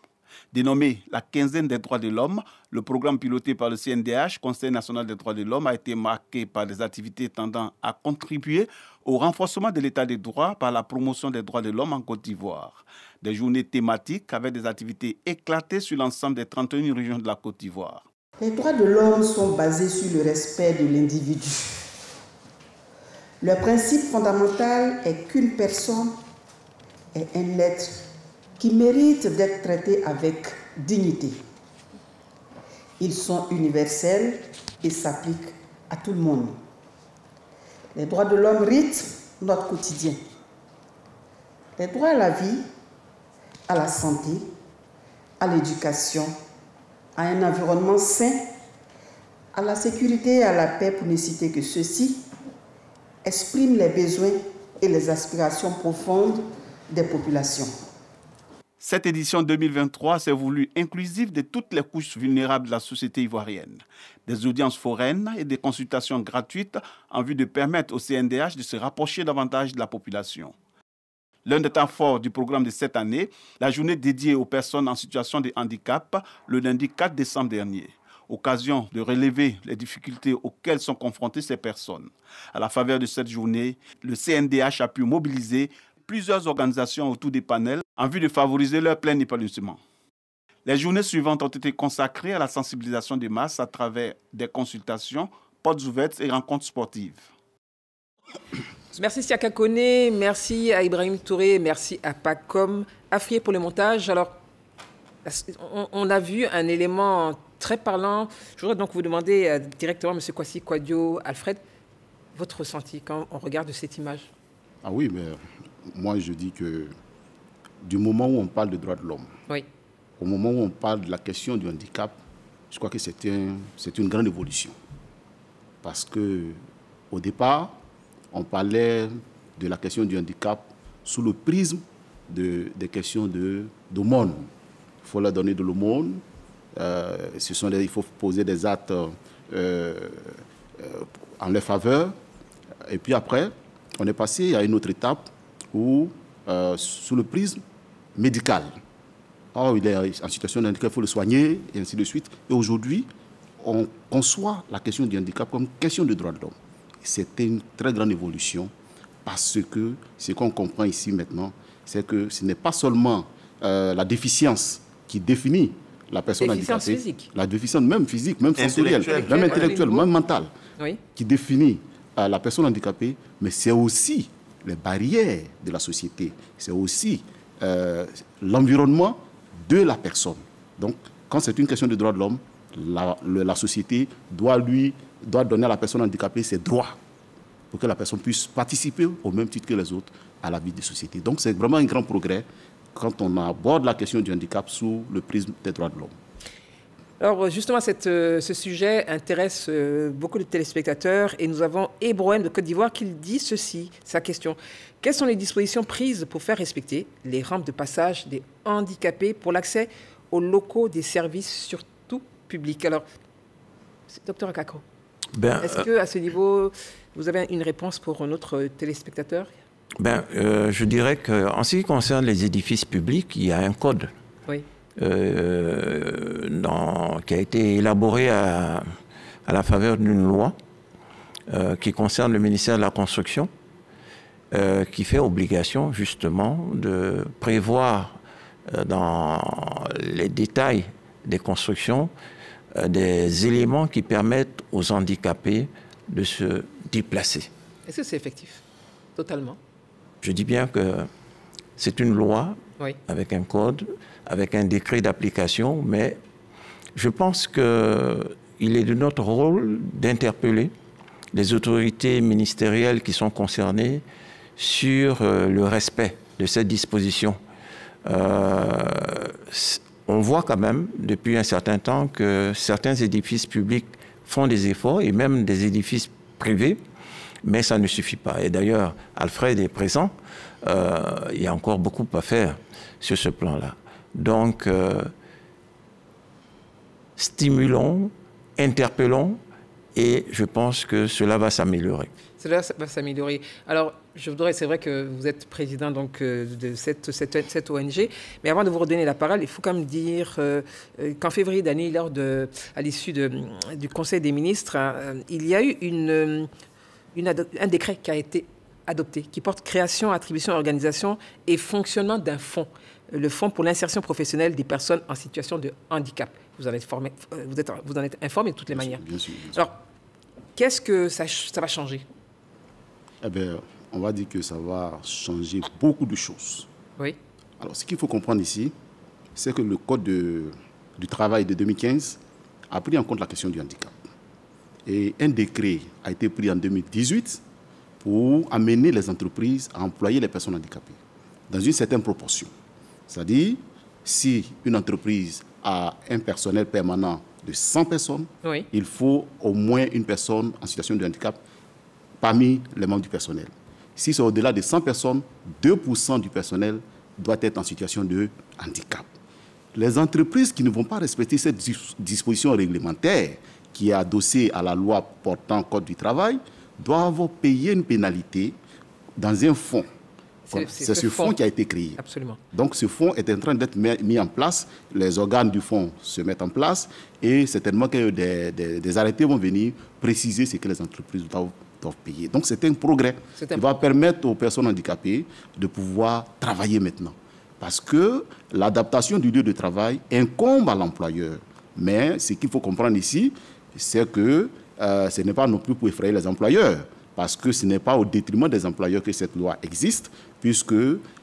Dénommé la quinzaine des droits de l'homme, le programme piloté par le CNDH, Conseil national des droits de l'homme, a été marqué par des activités tendant à contribuer au renforcement de l'état des droits par la promotion des droits de l'homme en Côte d'Ivoire. Des journées thématiques avec des activités éclatées sur l'ensemble des 31 régions de la Côte d'Ivoire. Les droits de l'homme sont basés sur le respect de l'individu. Le principe fondamental est qu'une personne est un être qui mérite d'être traité avec dignité. Ils sont universels et s'appliquent à tout le monde. Les droits de l'homme rythment notre quotidien. Les droits à la vie, à la santé, à l'éducation, à un environnement sain, à la sécurité et à la paix, pour ne citer que ceux-ci, expriment les besoins et les aspirations profondes des populations. Cette édition 2023 s'est voulue inclusive de toutes les couches vulnérables de la société ivoirienne. Des audiences foraines et des consultations gratuites en vue de permettre au CNDH de se rapprocher davantage de la population. L'un des temps forts du programme de cette année, la journée dédiée aux personnes en situation de handicap, le lundi 4 décembre dernier. Occasion de relever les difficultés auxquelles sont confrontées ces personnes. À la faveur de cette journée, le CNDH a pu mobiliser plusieurs organisations autour des panels en vue de favoriser leur plein épanouissement. Les journées suivantes ont été consacrées à la sensibilisation des masses à travers des consultations, portes ouvertes et rencontres sportives. Merci Siaka Kone, merci à Ibrahim Touré, merci à Pacom Afrié pour le montage. Alors, on a vu un élément très parlant. Je voudrais donc vous demander directement, M. Kwasi Kwadio, Alfred, votre ressenti quand on regarde cette image. Ah oui, mais moi je dis que du moment où on parle des droits de l'homme, oui, au moment où on parle de la question du handicap, je crois que c'est une grande évolution. Parce qu'au départ, on parlait de la question du handicap sous le prisme des questions d'aumône. Il faut leur donner de l'aumône, il faut poser des actes en leur faveur. Et puis après, on est passé à une autre étape où, sous le prisme médical, il est en situation de handicap, il faut le soigner, et ainsi de suite. Et aujourd'hui, on conçoit la question du handicap comme question de droits de l'homme. C'était une très grande évolution parce que ce qu'on comprend ici maintenant, c'est que ce n'est pas seulement la déficience qui définit la personne handicapée, physique. La déficience même physique, même sensorielle, même intellectuelle, même mentale, oui, qui définit la personne handicapée, mais c'est aussi les barrières de la société, c'est aussi l'environnement de la personne. Donc, quand c'est une question de droits de l'homme, la société doit donner à la personne handicapée ses droits pour que la personne puisse participer au même titre que les autres à la vie de société. Donc, c'est vraiment un grand progrès quand on aborde la question du handicap sous le prisme des droits de l'homme. Alors justement, ce sujet intéresse beaucoup de téléspectateurs et nous avons Ebroen de Côte d'Ivoire qui dit ceci, sa question. Quelles sont les dispositions prises pour faire respecter les rampes de passage des handicapés pour l'accès aux locaux des services, surtout publics? Alors, Dr Akako, est-ce qu'à ce niveau, vous avez une réponse pour notre téléspectateur? Je dirais qu'en ce qui concerne les édifices publics, il y a un code. Oui. Qui a été élaboré à la faveur d'une loi qui concerne le ministère de la Construction, qui fait obligation justement de prévoir dans les détails des constructions des éléments qui permettent aux handicapés de se déplacer. Est-ce que c'est effectif? Totalement. Je dis bien que c'est une loi, oui, avec un code, avec un décret d'application, mais je pense qu'il est de notre rôle d'interpeller les autorités ministérielles qui sont concernées sur le respect de cette disposition. on voit quand même, depuis un certain temps, que certains édifices publics font des efforts, et même des édifices privés, mais ça ne suffit pas. Et d'ailleurs, Alfred est présent, il y a encore beaucoup à faire sur ce plan-là. Donc, stimulons, interpellons, et je pense que cela va s'améliorer. Cela va s'améliorer. Alors, je voudrais, c'est vrai que vous êtes président donc, de cette ONG, mais avant de vous redonner la parole, il faut quand même dire qu'en février d'année, à l'issue du Conseil des ministres, il y a eu un décret qui a été adopté, qui porte création, attribution, organisation et fonctionnement d'un fonds, le Fonds pour l'insertion professionnelle des personnes en situation de handicap. Vous en êtes informé de toutes les manières. Bien sûr. Alors, qu'est-ce que ça va changer? Eh bien, on va dire que ça va changer beaucoup de choses. Oui. Alors, ce qu'il faut comprendre ici, c'est que le Code du travail de 2015 a pris en compte la question du handicap. Et un décret a été pris en 2018 pour amener les entreprises à employer les personnes handicapées dans une certaine proportion. C'est-à-dire, si une entreprise a un personnel permanent de 100 personnes, oui, il faut au moins une personne en situation de handicap parmi les membres du personnel. Si c'est au-delà de 100 personnes, 2% du personnel doit être en situation de handicap. Les entreprises qui ne vont pas respecter cette disposition réglementaire qui est adossée à la loi portant Code du travail doivent payer une pénalité dans un fonds. C'est ce fonds qui a été créé. Absolument. Donc ce fonds est en train d'être mis en place. Les organes du fonds se mettent en place et certainement que des arrêtés vont venir préciser ce que les entreprises doivent payer. Donc c'est un progrès qui va permettre aux personnes handicapées de pouvoir travailler maintenant. Parce que l'adaptation du lieu de travail incombe à l'employeur. Mais ce qu'il faut comprendre ici, c'est que ce n'est pas non plus pour effrayer les employeurs. Parce que ce n'est pas au détriment des employeurs que cette loi existe, puisque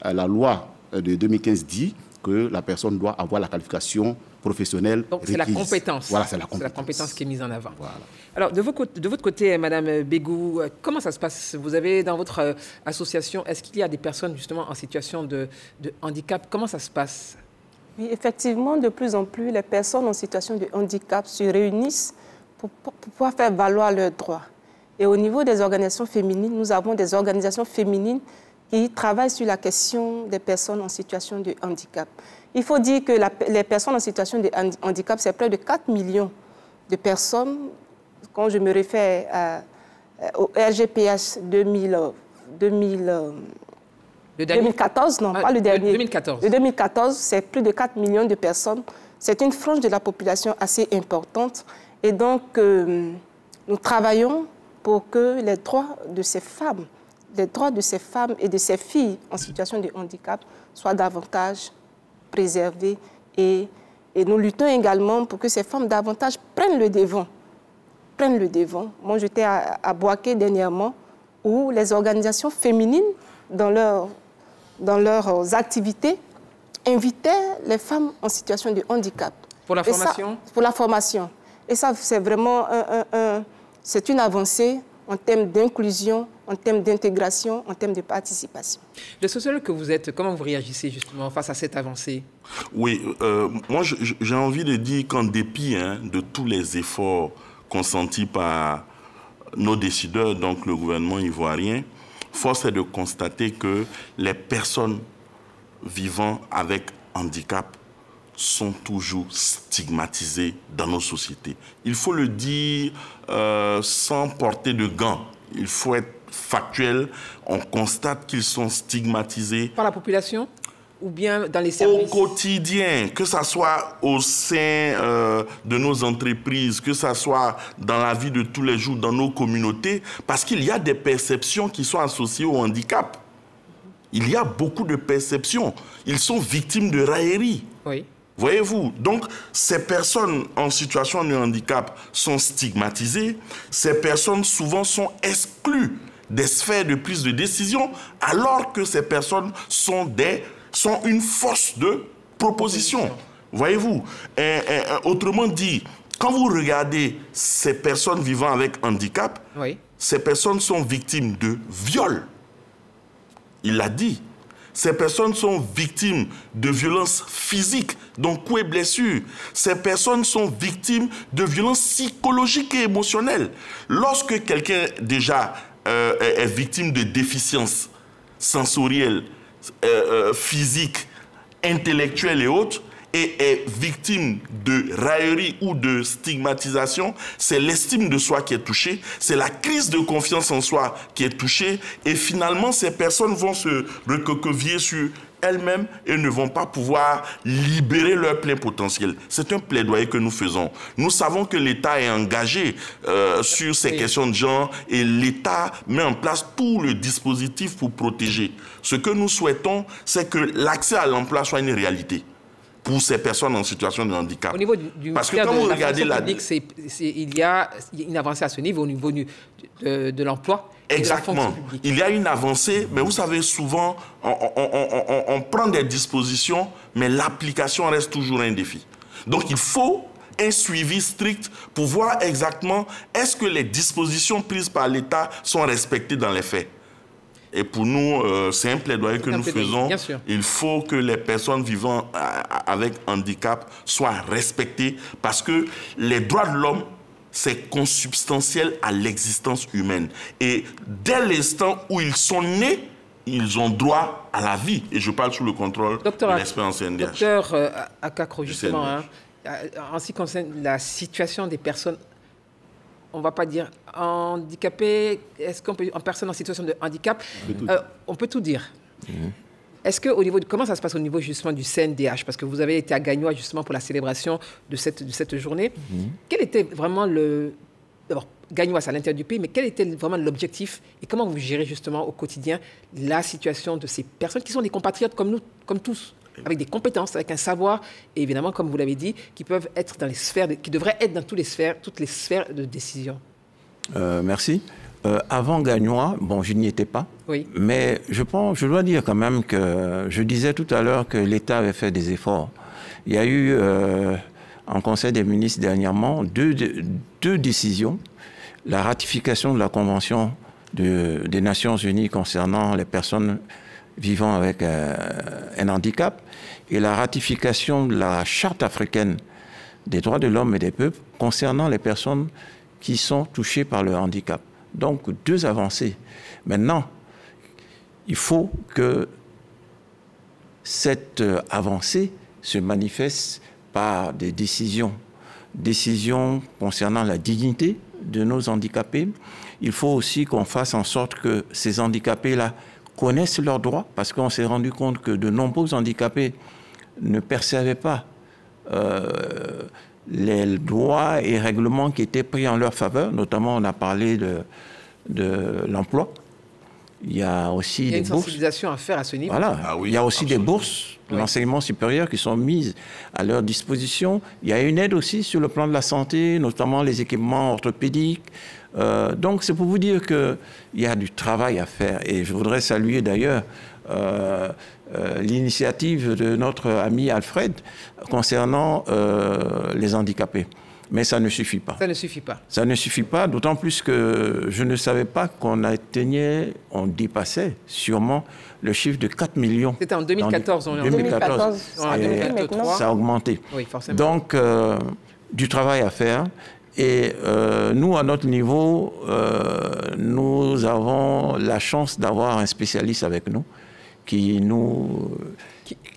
la loi de 2015 dit que la personne doit avoir la qualification professionnelle. Donc c'est la compétence. Voilà, c'est la compétence. C'est la compétence qui est mise en avant. Voilà. Alors, de votre côté, Madame Bégou, comment ça se passe? Vous avez dans votre association, est-ce qu'il y a des personnes justement en situation de handicap? Comment ça se passe? Oui, effectivement, de plus en plus, les personnes en situation de handicap se réunissent pour pouvoir faire valoir leurs droits. Et au niveau des organisations féminines, nous avons des organisations féminines qui travaillent sur la question des personnes en situation de handicap. Il faut dire que les personnes en situation de handicap, c'est près de 4 millions de personnes. Quand je me réfère au RGPH 2014, non, pas le dernier. 2014. Le 2014, c'est plus de 4 millions de personnes. C'est une frange de la population assez importante. Et donc, nous travaillons pour que les droits de ces femmes et de ces filles en situation de handicap soient davantage préservés. Et nous luttons également pour que ces femmes davantage prennent le devant. Moi, j'étais à Boaké dernièrement, où les organisations féminines, dans leurs activités, invitaient les femmes en situation de handicap. Pour la formation? Pour la formation. Et ça, c'est vraiment c'est une avancée en termes d'inclusion, en termes d'intégration, en termes de participation. Le sociologue que vous êtes, comment vous réagissez justement face à cette avancée? Oui, moi j'ai envie de dire qu'en dépit de tous les efforts consentis par nos décideurs, donc le gouvernement ivoirien, force est de constater que les personnes vivant avec handicap sont toujours stigmatisés dans nos sociétés. Il faut le dire sans porter de gants. Il faut être factuel. On constate qu'ils sont stigmatisés. Par la population ou bien dans les services? Au quotidien, que ce soit au sein de nos entreprises, que ce soit dans la vie de tous les jours, dans nos communautés, parce qu'il y a des perceptions qui sont associées au handicap. Il y a beaucoup de perceptions. Ils sont victimes de railleries. Oui. Voyez-vous, donc ces personnes en situation de handicap sont stigmatisées, ces personnes souvent sont exclues des sphères de prise de décision, alors que ces personnes sont une force de proposition. Voyez-vous, autrement dit, quand vous regardez ces personnes vivant avec handicap, oui, ces personnes sont victimes de viol. Il l'a dit. Ces personnes sont victimes de violences physiques, donc coups et blessures. Ces personnes sont victimes de violences psychologiques et émotionnelles. Lorsque quelqu'un déjà est victime de déficiences sensorielles, physiques, intellectuelles et autres, et est victime de raillerie ou de stigmatisation, c'est l'estime de soi qui est touchée, c'est la crise de confiance en soi qui est touchée, et finalement, ces personnes vont se recroqueviller sur elles-mêmes et ne vont pas pouvoir libérer leur plein potentiel. C'est un plaidoyer que nous faisons. Nous savons que l'État est engagé sur ces questions de genre et l'État met en place tout le dispositif pour protéger. Ce que nous souhaitons, c'est que l'accès à l'emploi soit une réalité pour ces personnes en situation de handicap. Au niveau du Parce que quand vous regardez publique, il y a une avancée à ce niveau, au niveau de l'emploi. Exactement. Il y a une avancée, mais vous savez, souvent, on prend des dispositions, mais l'application reste toujours un défi. Donc, il faut un suivi strict pour voir exactement est-ce que les dispositions prises par l'État sont respectées dans les faits. Et pour nous, c'est un plaidoyer que nous faisons. Il faut que les personnes vivant avec handicap soient respectées parce que les droits de l'homme, c'est consubstantiel à l'existence humaine. Et dès l'instant où ils sont nés, ils ont droit à la vie. Et je parle sous le contrôle de l'expérience CNDH. Docteur Akakro, justement, en ce qui concerne la situation des personnes, on ne va pas dire handicapées, est-ce qu'on peut, en personne en situation de handicap, on peut tout dire. Est-ce que au niveau comment ça se passe au niveau justement du CNDH, parce que vous avez été à Gagnoa justement pour la célébration de cette journée. Quel était vraiment d'abord, Gagnoa, c'est à l'intérieur du pays, mais quel était vraiment l'objectif et comment vous gérez justement au quotidien la situation de ces personnes qui sont des compatriotes comme nous, comme tous, avec des compétences, avec un savoir, et évidemment, comme vous l'avez dit, qui peuvent être dans les sphères, qui devraient être dans toutes les sphères de décision. Merci. Avant Gagnoa, bon, je n'y étais pas, oui. Mais je dois dire quand même que je disais tout à l'heure que l'État avait fait des efforts. Il y a eu, en Conseil des ministres dernièrement, deux décisions. La ratification de la Convention des Nations Unies concernant les personnes vivant avec un handicap et la ratification de la Charte africaine des droits de l'homme et des peuples concernant les personnes qui sont touchées par le handicap. Donc, deux avancées. Maintenant, il faut que cette avancée se manifeste par des décisions concernant la dignité de nos handicapés. Il faut aussi qu'on fasse en sorte que ces handicapés-là connaissent leurs droits, parce qu'on s'est rendu compte que de nombreux handicapés ne percevaient pas les droits et règlements qui étaient pris en leur faveur. Notamment, on a parlé de l'emploi. Il y a aussi des bourses. Il y a une sensibilisation à faire à ce niveau. Voilà. Ah oui, il y a aussi des bourses de l'enseignement supérieur qui sont mises à leur disposition. Il y a une aide aussi sur le plan de la santé, notamment les équipements orthopédiques. Donc, c'est pour vous dire qu'il y a du travail à faire. Et je voudrais saluer d'ailleurs l'initiative de notre ami Alfred concernant les handicapés. Mais ça ne suffit pas. Ça ne suffit pas. Ça ne suffit pas, d'autant plus que je ne savais pas qu'on atteignait, on dépassait sûrement le chiffre de 4 millions. C'était en 2014. En 2014. Ça a augmenté. Oui, forcément. Donc, du travail à faire. Et nous, à notre niveau, nous avons la chance d'avoir un spécialiste avec nous qui nous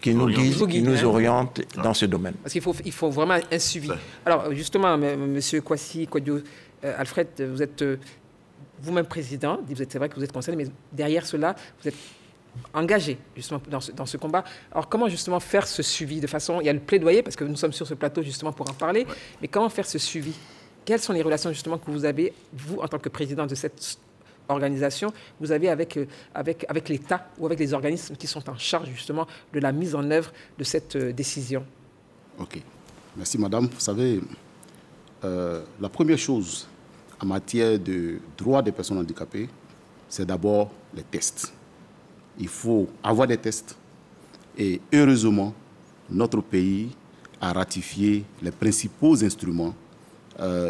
guide, qui nous oriente dans ce domaine. Parce qu'il faut vraiment un suivi. Alors, justement, M. Kwasi Kodjo, Alfred, vous êtes vous-même président, c'est vrai que vous êtes concerné, mais derrière cela, vous êtes engagé justement dans ce combat. Alors, comment justement faire ce suivi de façon... Il y a le plaidoyer, parce que nous sommes sur ce plateau justement pour en parler, mais comment faire ce suivi? Quelles sont les relations justement que vous avez, vous, en tant que président de cette organisation, vous avez avec l'État ou avec les organismes qui sont en charge justement de la mise en œuvre de cette décision? Ok. Merci, madame. Vous savez, la première chose en matière de droits des personnes handicapées, c'est d'abord les tests. Il faut avoir des tests. Et heureusement, notre pays a ratifié les principaux instruments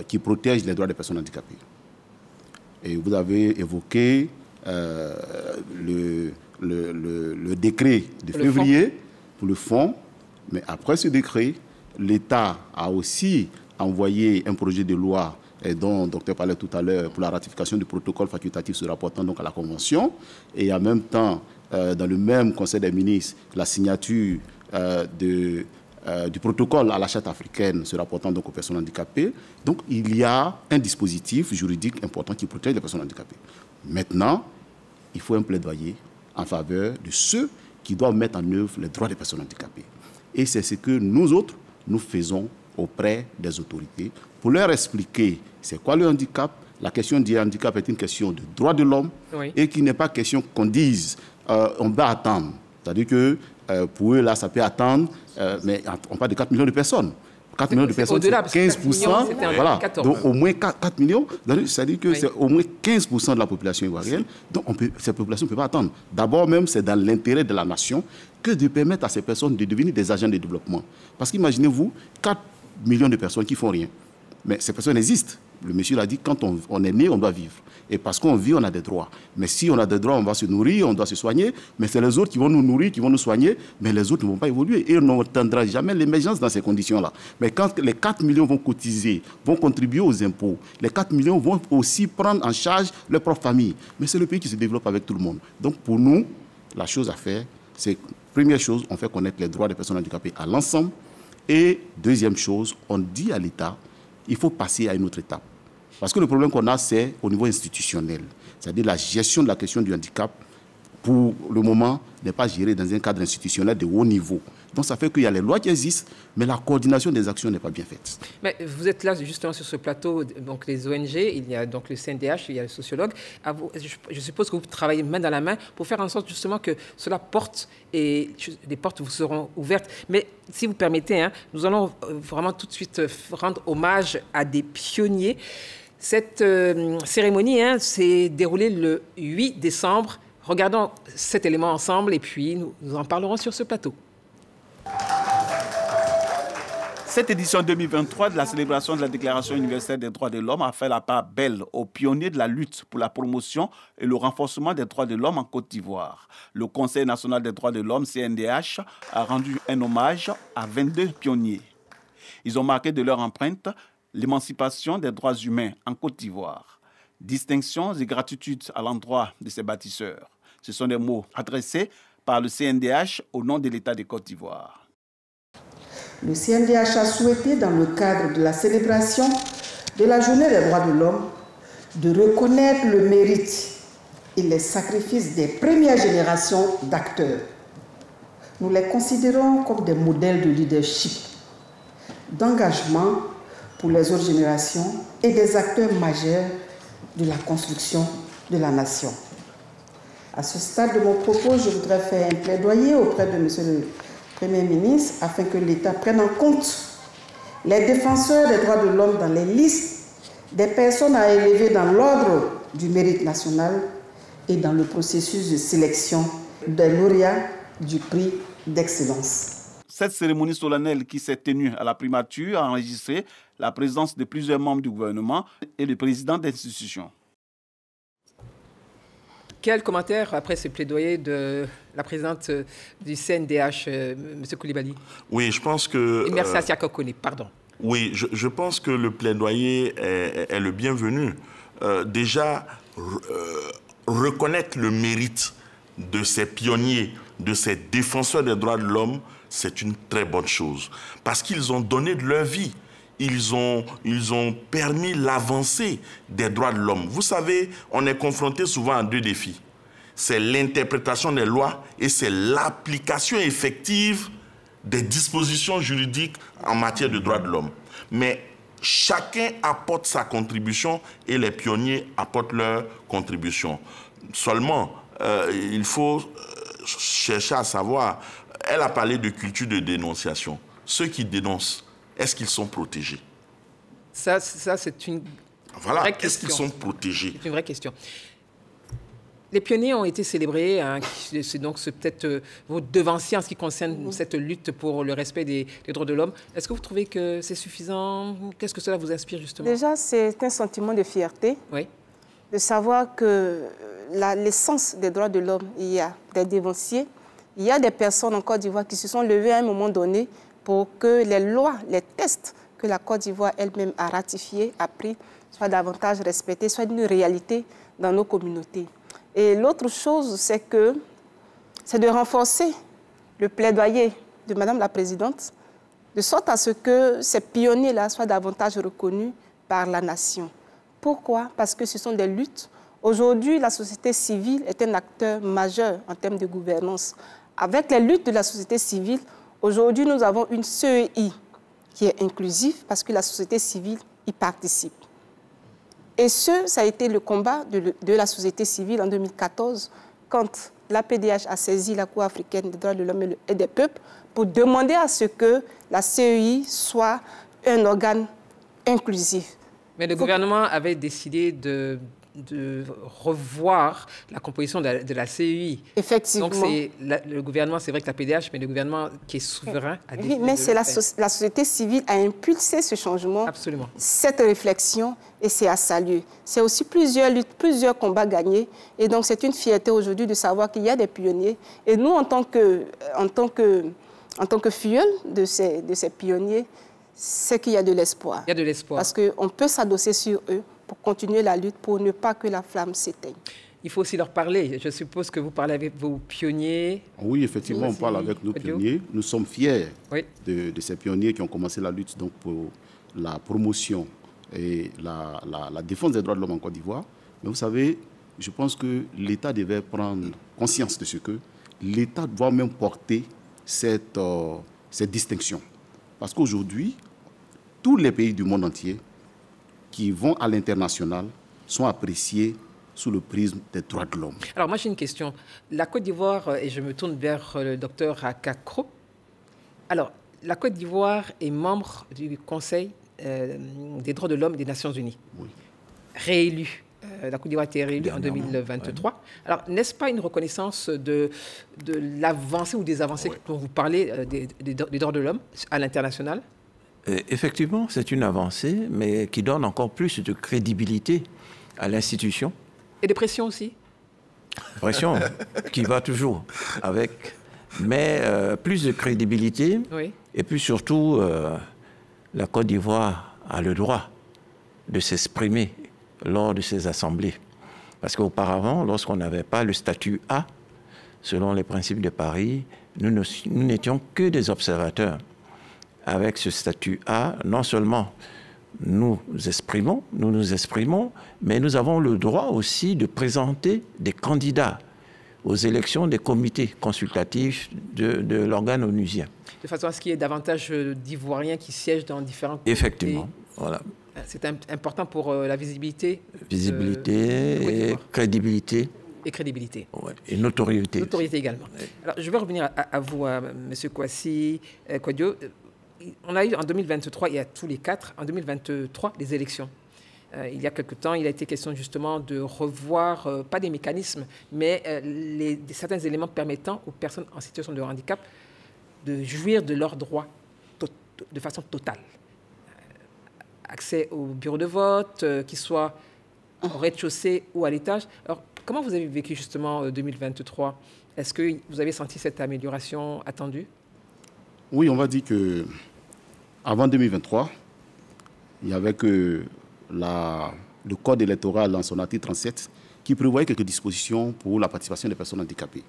qui protègent les droits des personnes handicapées. Et vous avez évoqué le décret de février pour le fonds. Mais après ce décret, l'État a aussi envoyé un projet de loi dont le docteur parlait tout à l'heure pour la ratification du protocole facultatif se rapportant donc à la Convention. Et en même temps, dans le même Conseil des ministres, la signature du protocole à la Charte africaine se rapportant donc aux personnes handicapées. Donc il y a un dispositif juridique important qui protège les personnes handicapées. Maintenant, il faut un plaidoyer en faveur de ceux qui doivent mettre en œuvre les droits des personnes handicapées. Et c'est ce que nous autres, nous faisons auprès des autorités pour leur expliquer c'est quoi le handicap. La question du handicap est une question de droits de l'homme et qu'il n'est pas question qu'on dise on va attendre. C'est-à-dire que pour eux, là, ça peut attendre, mais on parle de 4 millions de personnes. 4 millions de personnes, c'est 15%. Voilà. Donc, au moins 4 millions, c'est-à-dire que c'est au moins 15% de la population ivoirienne. Donc, cette population ne peut pas attendre. D'abord, même, c'est dans l'intérêt de la nation que de permettre à ces personnes de devenir des agents de développement. Parce qu'imaginez-vous, 4 millions de personnes qui ne font rien. Mais ces personnes existent. Le monsieur l'a dit, quand on est né, on doit vivre. Et parce qu'on vit, on a des droits. Mais si on a des droits, on va se nourrir, on doit se soigner. Mais c'est les autres qui vont nous nourrir, qui vont nous soigner. Mais les autres ne vont pas évoluer. Et on n'entendra jamais l'émergence dans ces conditions-là. Mais quand les 4 millions vont cotiser, vont contribuer aux impôts, les 4 millions vont aussi prendre en charge leur propre famille. Mais c'est le pays qui se développe avec tout le monde. Donc pour nous, la chose à faire, c'est, première chose, on fait connaître les droits des personnes handicapées à l'ensemble. Et deuxième chose, on dit à l'État, il faut passer à une autre étape. Parce que le problème qu'on a, c'est au niveau institutionnel. C'est-à-dire la gestion de la question du handicap, pour le moment, n'est pas gérée dans un cadre institutionnel de haut niveau. Donc ça fait qu'il y a les lois qui existent, mais la coordination des actions n'est pas bien faite. Mais vous êtes là justement sur ce plateau, donc les ONG, il y a donc le CNDH, il y a le sociologue. Je suppose que vous travaillez main dans la main pour faire en sorte justement que cela porte et des portes vous seront ouvertes. Mais si vous permettez, hein, nous allons vraiment tout de suite rendre hommage à des pionniers. Cette cérémonie s'est déroulée le 8 décembre. Regardons cet élément ensemble et puis nous en parlerons sur ce plateau. Cette édition 2023 de la célébration de la Déclaration universelle des droits de l'homme a fait la part belle aux pionniers de la lutte pour la promotion et le renforcement des droits de l'homme en Côte d'Ivoire. Le Conseil national des droits de l'homme, CNDH, a rendu un hommage à 22 pionniers. Ils ont marqué de leur empreinte l'émancipation des droits humains en Côte d'Ivoire. Distinctions et gratitude à l'endroit de ces bâtisseurs. Ce sont des mots adressés par le CNDH au nom de l'État de Côte d'Ivoire. Le CNDH a souhaité, dans le cadre de la célébration de la Journée des droits de l'homme, de reconnaître le mérite et les sacrifices des premières générations d'acteurs. Nous les considérons comme des modèles de leadership, d'engagement pour les autres générations et des acteurs majeurs de la construction de la nation. À ce stade de mon propos, je voudrais faire un plaidoyer auprès de Monsieur le Premier ministre afin que l'État prenne en compte les défenseurs des droits de l'homme dans les listes des personnes à élever dans l'ordre du mérite national et dans le processus de sélection des lauréats du prix d'excellence. Cette cérémonie solennelle qui s'est tenue à la primature a enregistré la présence de plusieurs membres du gouvernement et le président d'institutions. Quel commentaire après ce plaidoyer de la présidente du CNDH, M. Koulibaly? Oui, je pense que... Merci à Siaka Kone, pardon. Oui, je pense que le plaidoyer est le bienvenu. Déjà, reconnaître le mérite de ces pionniers, de ces défenseurs des droits de l'homme, c'est une très bonne chose. Parce qu'ils ont donné de leur vie. Ils ont permis l'avancée des droits de l'homme. Vous savez, on est confronté souvent à deux défis. C'est l'interprétation des lois et c'est l'application effective des dispositions juridiques en matière de droits de l'homme. Mais chacun apporte sa contribution et les pionniers apportent leur contribution. Seulement, il faut chercher à savoir, elle a parlé de culture de dénonciation. Ceux qui dénoncent, est-ce qu'ils sont protégés? Ça c'est une vraie question. Est-ce qu'ils sont protégés? C'est une vraie question. Les pionniers ont été célébrés, hein, c'est donc peut-être vos devanciers en ce qui concerne cette lutte pour le respect des droits de l'homme. Est-ce que vous trouvez que c'est suffisant? Qu'est-ce que cela vous inspire justement? Déjà, c'est un sentiment de fierté, oui, de savoir que l'essence des droits de l'homme. Il y a des dénonciés, il y a des personnes en Côte d'Ivoire qui se sont levées à un moment donné pour que les lois, les textes que la Côte d'Ivoire elle-même a ratifiés, a pris, soient davantage respectés, soient une réalité dans nos communautés. Et l'autre chose, c'est de renforcer le plaidoyer de Madame la Présidente, de sorte à ce que ces pionniers-là soient davantage reconnus par la nation. Pourquoi? Parce que ce sont des luttes. Aujourd'hui, la société civile est un acteur majeur en termes de gouvernance. Avec les luttes de la société civile, aujourd'hui, nous avons une CEI qui est inclusive parce que la société civile y participe. Et ça a été le combat de la société civile en 2014, quand l'APDH a saisi la Cour africaine des droits de l'homme et des peuples pour demander à ce que la CEI soit un organe inclusif. Mais le gouvernement avait décidé de revoir la composition de la CEI. Effectivement. Donc le gouvernement, c'est vrai que la PDH, mais le gouvernement qui est souverain a décidé. Oui, mais c'est la société civile a impulsé ce changement, absolument, cette réflexion, et c'est à saluer. C'est aussi plusieurs luttes, plusieurs combats gagnés, et donc c'est une fierté aujourd'hui de savoir qu'il y a des pionniers. Et nous, en tant que filleule de ces pionniers, c'est qu'il y a de l'espoir. Il y a de l'espoir. Parce qu'on peut s'adosser sur eux pour continuer la lutte, pour ne pas que la flamme s'éteigne. Il faut aussi leur parler. Je suppose que vous parlez avec vos pionniers. Oui, effectivement, on parle avec nos pionniers. Nous sommes fiers de ces pionniers qui ont commencé la lutte donc, pour la promotion et la défense des droits de l'homme en Côte d'Ivoire. Mais vous savez, je pense que l'État devait prendre conscience de ce que l'État doit même porter cette distinction. Parce qu'aujourd'hui, tous les pays du monde entier qui vont à l'international sont appréciés sous le prisme des droits de l'homme. Alors moi j'ai une question. La Côte d'Ivoire, et je me tourne vers le docteur Akakro. Alors la Côte d'Ivoire est membre du Conseil des droits de l'homme des Nations Unies. Oui. Réélu. La Côte d'Ivoire a été réélue en 2023. Ouais. Alors n'est-ce pas une reconnaissance de l'avancée ou des avancées dont vous parlez des droits de l'homme à l'international? Effectivement, c'est une avancée, mais qui donne encore plus de crédibilité à l'institution. Et de pression aussi? Pression qui va toujours avec, mais plus de crédibilité. Oui. Et puis surtout, la Côte d'Ivoire a le droit de s'exprimer lors de ces assemblées. Parce qu'auparavant, lorsqu'on n'avait pas le statut A, selon les principes de Paris, nous n'étions que des observateurs. Avec ce statut A, non seulement nous nous exprimons, mais nous avons le droit aussi de présenter des candidats aux élections des comités consultatifs de l'organe onusien. De façon à ce qu'il y ait davantage d'Ivoiriens qui siègent dans différents comités. Effectivement, voilà. C'est important pour la visibilité. Visibilité et crédibilité. Et crédibilité. Ouais. Et notoriété. Notoriété également. Ouais. Alors, je vais revenir à vous, M. Kwasi Kodjo. On a eu en 2023, il y a tous les 4, en 2023, les élections. Il y a quelque temps, il a été question justement de revoir, pas des mécanismes, mais certains éléments permettant aux personnes en situation de handicap de jouir de leurs droits de façon totale. Accès au bureau de vote, qu'il soit au rez-de-chaussée ou à l'étage. Alors, comment vous avez vécu justement 2023? Est-ce que vous avez senti cette amélioration attendue? Oui, on va dire qu'avant 2023, il n'y avait que le code électoral dans son article 37 qui prévoyait quelques dispositions pour la participation des personnes handicapées,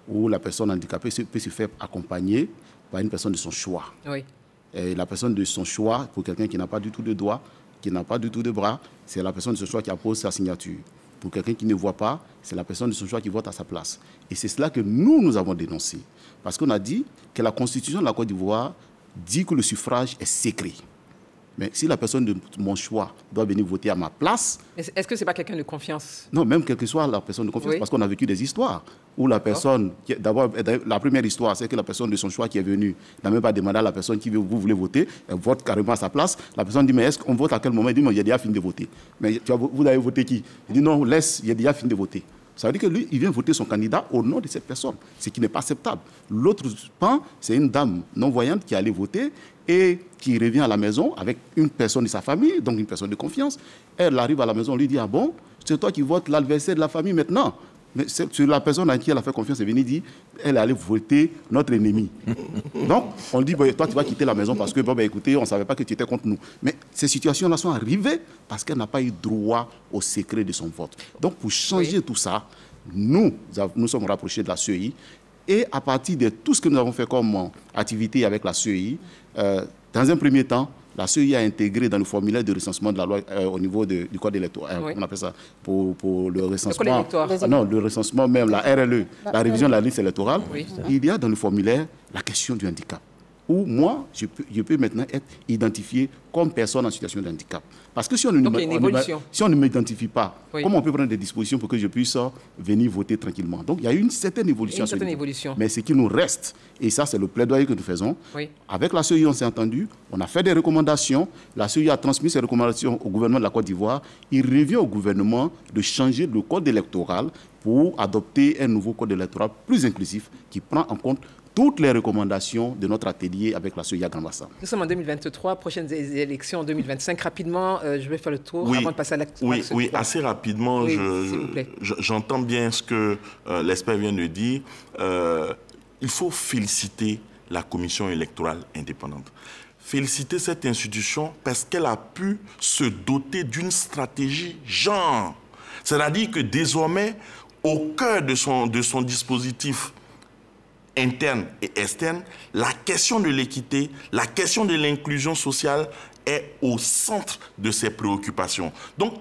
où la personne handicapée peut se faire accompagner par une personne de son choix. Oui. Et la personne de son choix, pour quelqu'un qui n'a pas du tout de doigts, qui n'a pas du tout de bras, c'est la personne de son choix qui appose sa signature. Pour quelqu'un qui ne voit pas, c'est la personne de son choix qui vote à sa place. Et c'est cela que nous avons dénoncé. Parce qu'on a dit que la Constitution de la Côte d'Ivoire dit que le suffrage est secret. Mais si la personne de mon choix doit venir voter à ma place... Est-ce que ce n'est pas quelqu'un de confiance? Non, même quelle que soit la personne de confiance, oui. Parce qu'on a vécu des histoires où la personne... D'abord, la première histoire, c'est que la personne de son choix qui est venue n'a même pas demandé à la personne qui vous voulez voter, elle vote carrément à sa place. La personne dit, mais est-ce qu'on vote à quel moment? Il dit, mais il a déjà fini de voter. Mais vous avez voté qui? Il dit, non, laisse, il a déjà fini de voter. Ça veut dire que lui, il vient voter son candidat au nom de cette personne, ce qui n'est pas acceptable. L'autre pan, c'est une dame non-voyante qui allait voter et qui revient à la maison avec une personne de sa famille, donc une personne de confiance. Elle arrive à la maison, on lui dit, ah bon, C'est toi qui votes l'adversaire de la famille maintenant. Mais c'est la personne à qui elle a fait confiance est venue dire elle allait voter notre ennemi. Donc, on dit, toi, tu vas quitter la maison parce que, écoutez, on ne savait pas que tu étais contre nous. Mais ces situations-là sont arrivées parce qu'elle n'a pas eu droit au secret de son vote. Donc, pour changer tout ça, nous sommes rapprochés de la CEI. Et à partir de tout ce que nous avons fait comme activité avec la CEI, dans un premier temps, la CEI a intégré dans le formulaire de recensement de la loi au niveau du code électoral. On appelle ça pour le recensement. Le recensement même, la RLE, la révision de la liste électorale. Il y a dans le formulaire la question du handicap. Où moi, je peux maintenant être identifié comme personne en situation de handicap. Parce que si on ne m'identifie pas, comment on peut prendre des dispositions pour que je puisse venir voter tranquillement? Donc, il y a une certaine évolution. Mais ce qui nous reste, et ça, c'est le plaidoyer que nous faisons, avec la CEI, on s'est entendu, on a fait des recommandations, la CEI a transmis ces recommandations au gouvernement de la Côte d'Ivoire, il revient au gouvernement de changer le code électoral pour adopter un nouveau code électoral plus inclusif qui prend en compte toutes les recommandations de notre atelier avec la CEI à Grand-Bassam. Nous sommes en 2023, prochaines élections en 2025. Rapidement, je vais faire le tour avant de passer à l'acte. Oui, assez rapidement. J'entends bien ce que l'expert vient de dire. Il faut féliciter la commission électorale indépendante. Féliciter cette institution parce qu'elle a pu se doter d'une stratégie genre. C'est-à-dire que désormais, au cœur de son dispositif interne et externe, la question de l'équité, la question de l'inclusion sociale est au centre de ses préoccupations. Donc,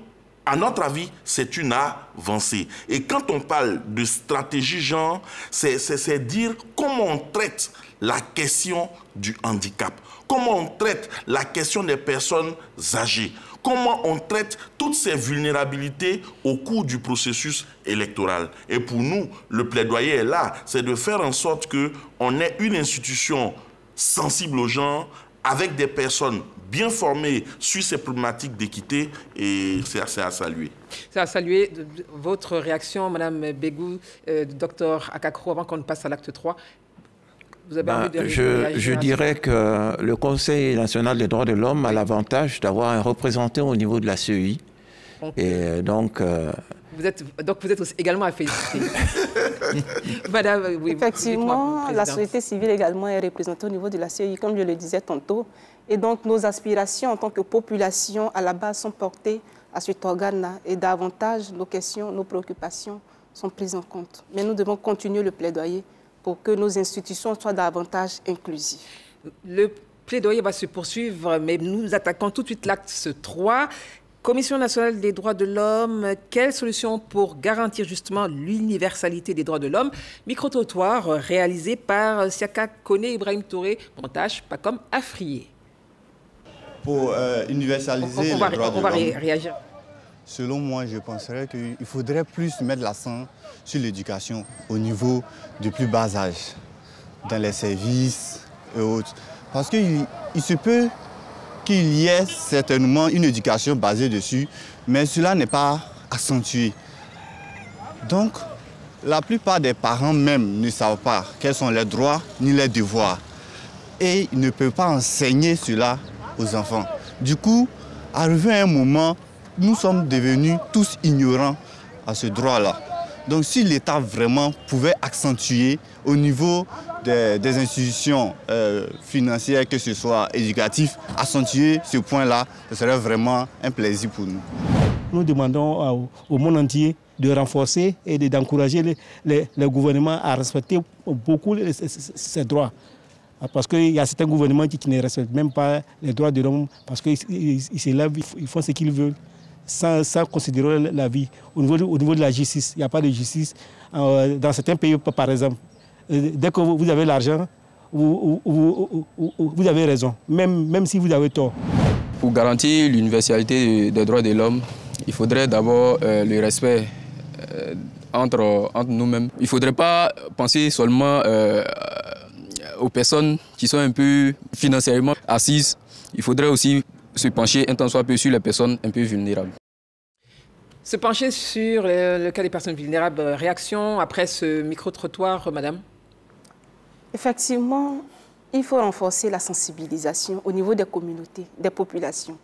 à notre avis, c'est une avancée. Et quand on parle de stratégie genre, c'est dire comment on traite la question du handicap, comment on traite la question des personnes âgées, comment on traite toutes ces vulnérabilités au cours du processus électoral. Et pour nous, le plaidoyer est là, c'est de faire en sorte qu'on ait une institution sensible aux gens, avec des personnes bien formées sur ces problématiques d'équité, et c'est à saluer. C'est à saluer. Votre réaction, Mme Begou, Dr Akakro, avant qu'on passe à l'acte 3. Vous avez envie de réagir? Je dirais que le Conseil national des droits de l'homme a l'avantage d'avoir un représentant au niveau de la CEI. Et donc... Vous êtes aussi également à féliciter. Madame, oui, effectivement, la société civile également est représentée au niveau de la CEI, comme je le disais tantôt. Et donc, nos aspirations en tant que population, à la base, sont portées à cet organe-là. Et davantage, nos questions, nos préoccupations sont prises en compte. Mais nous devons continuer le plaidoyer pour que nos institutions soient davantage inclusives. Le plaidoyer va se poursuivre, mais nous attaquons tout de suite l'acte 3. Commission nationale des droits de l'homme, quelle solution pour garantir justement l'universalité des droits de l'homme? Micro-trottoir réalisé par Siaka Kone Ibrahim Touré, montage Pacom Afrié. Pour universaliser les droits de l'homme, on va réagir. Selon moi, je penserais qu'il faudrait plus mettre l'accent sur l'éducation au niveau du plus bas âge, dans les services et autres. Parce qu'il se peut qu'il y ait certainement une éducation basée dessus, mais cela n'est pas accentué. Donc, la plupart des parents même ne savent pas quels sont les droits ni les devoirs. Et ils ne peuvent pas enseigner cela aux enfants. Du coup, arrivé à un moment, nous sommes devenus tous ignorants à ce droit-là. Donc si l'État vraiment pouvait accentuer au niveau des institutions financières, que ce soit éducatif, accentuer ce point-là, ce serait vraiment un plaisir pour nous. Nous demandons au monde entier de renforcer et d'encourager les gouvernements à respecter beaucoup ces droits. Parce qu'il y a certains gouvernements qui ne respectent même pas les droits de l'homme, parce qu'ils s'élèvent, ils font ce qu'ils veulent, sans considérer la vie. Au niveau de la justice, il n'y a pas de justice. Dans certains pays, par exemple, dès que vous avez l'argent, vous avez raison, même si vous avez tort. Pour garantir l'universalité des droits de l'homme, il faudrait d'abord le respect entre nous-mêmes. Il ne faudrait pas penser seulement aux personnes qui sont un peu financièrement assises. Il faudrait aussi se pencher un tant soit peu sur les personnes un peu vulnérables. Se pencher sur le cas des personnes vulnérables. Réaction après ce micro-trottoir, madame? Effectivement, il faut renforcer la sensibilisation au niveau des communautés, des populations.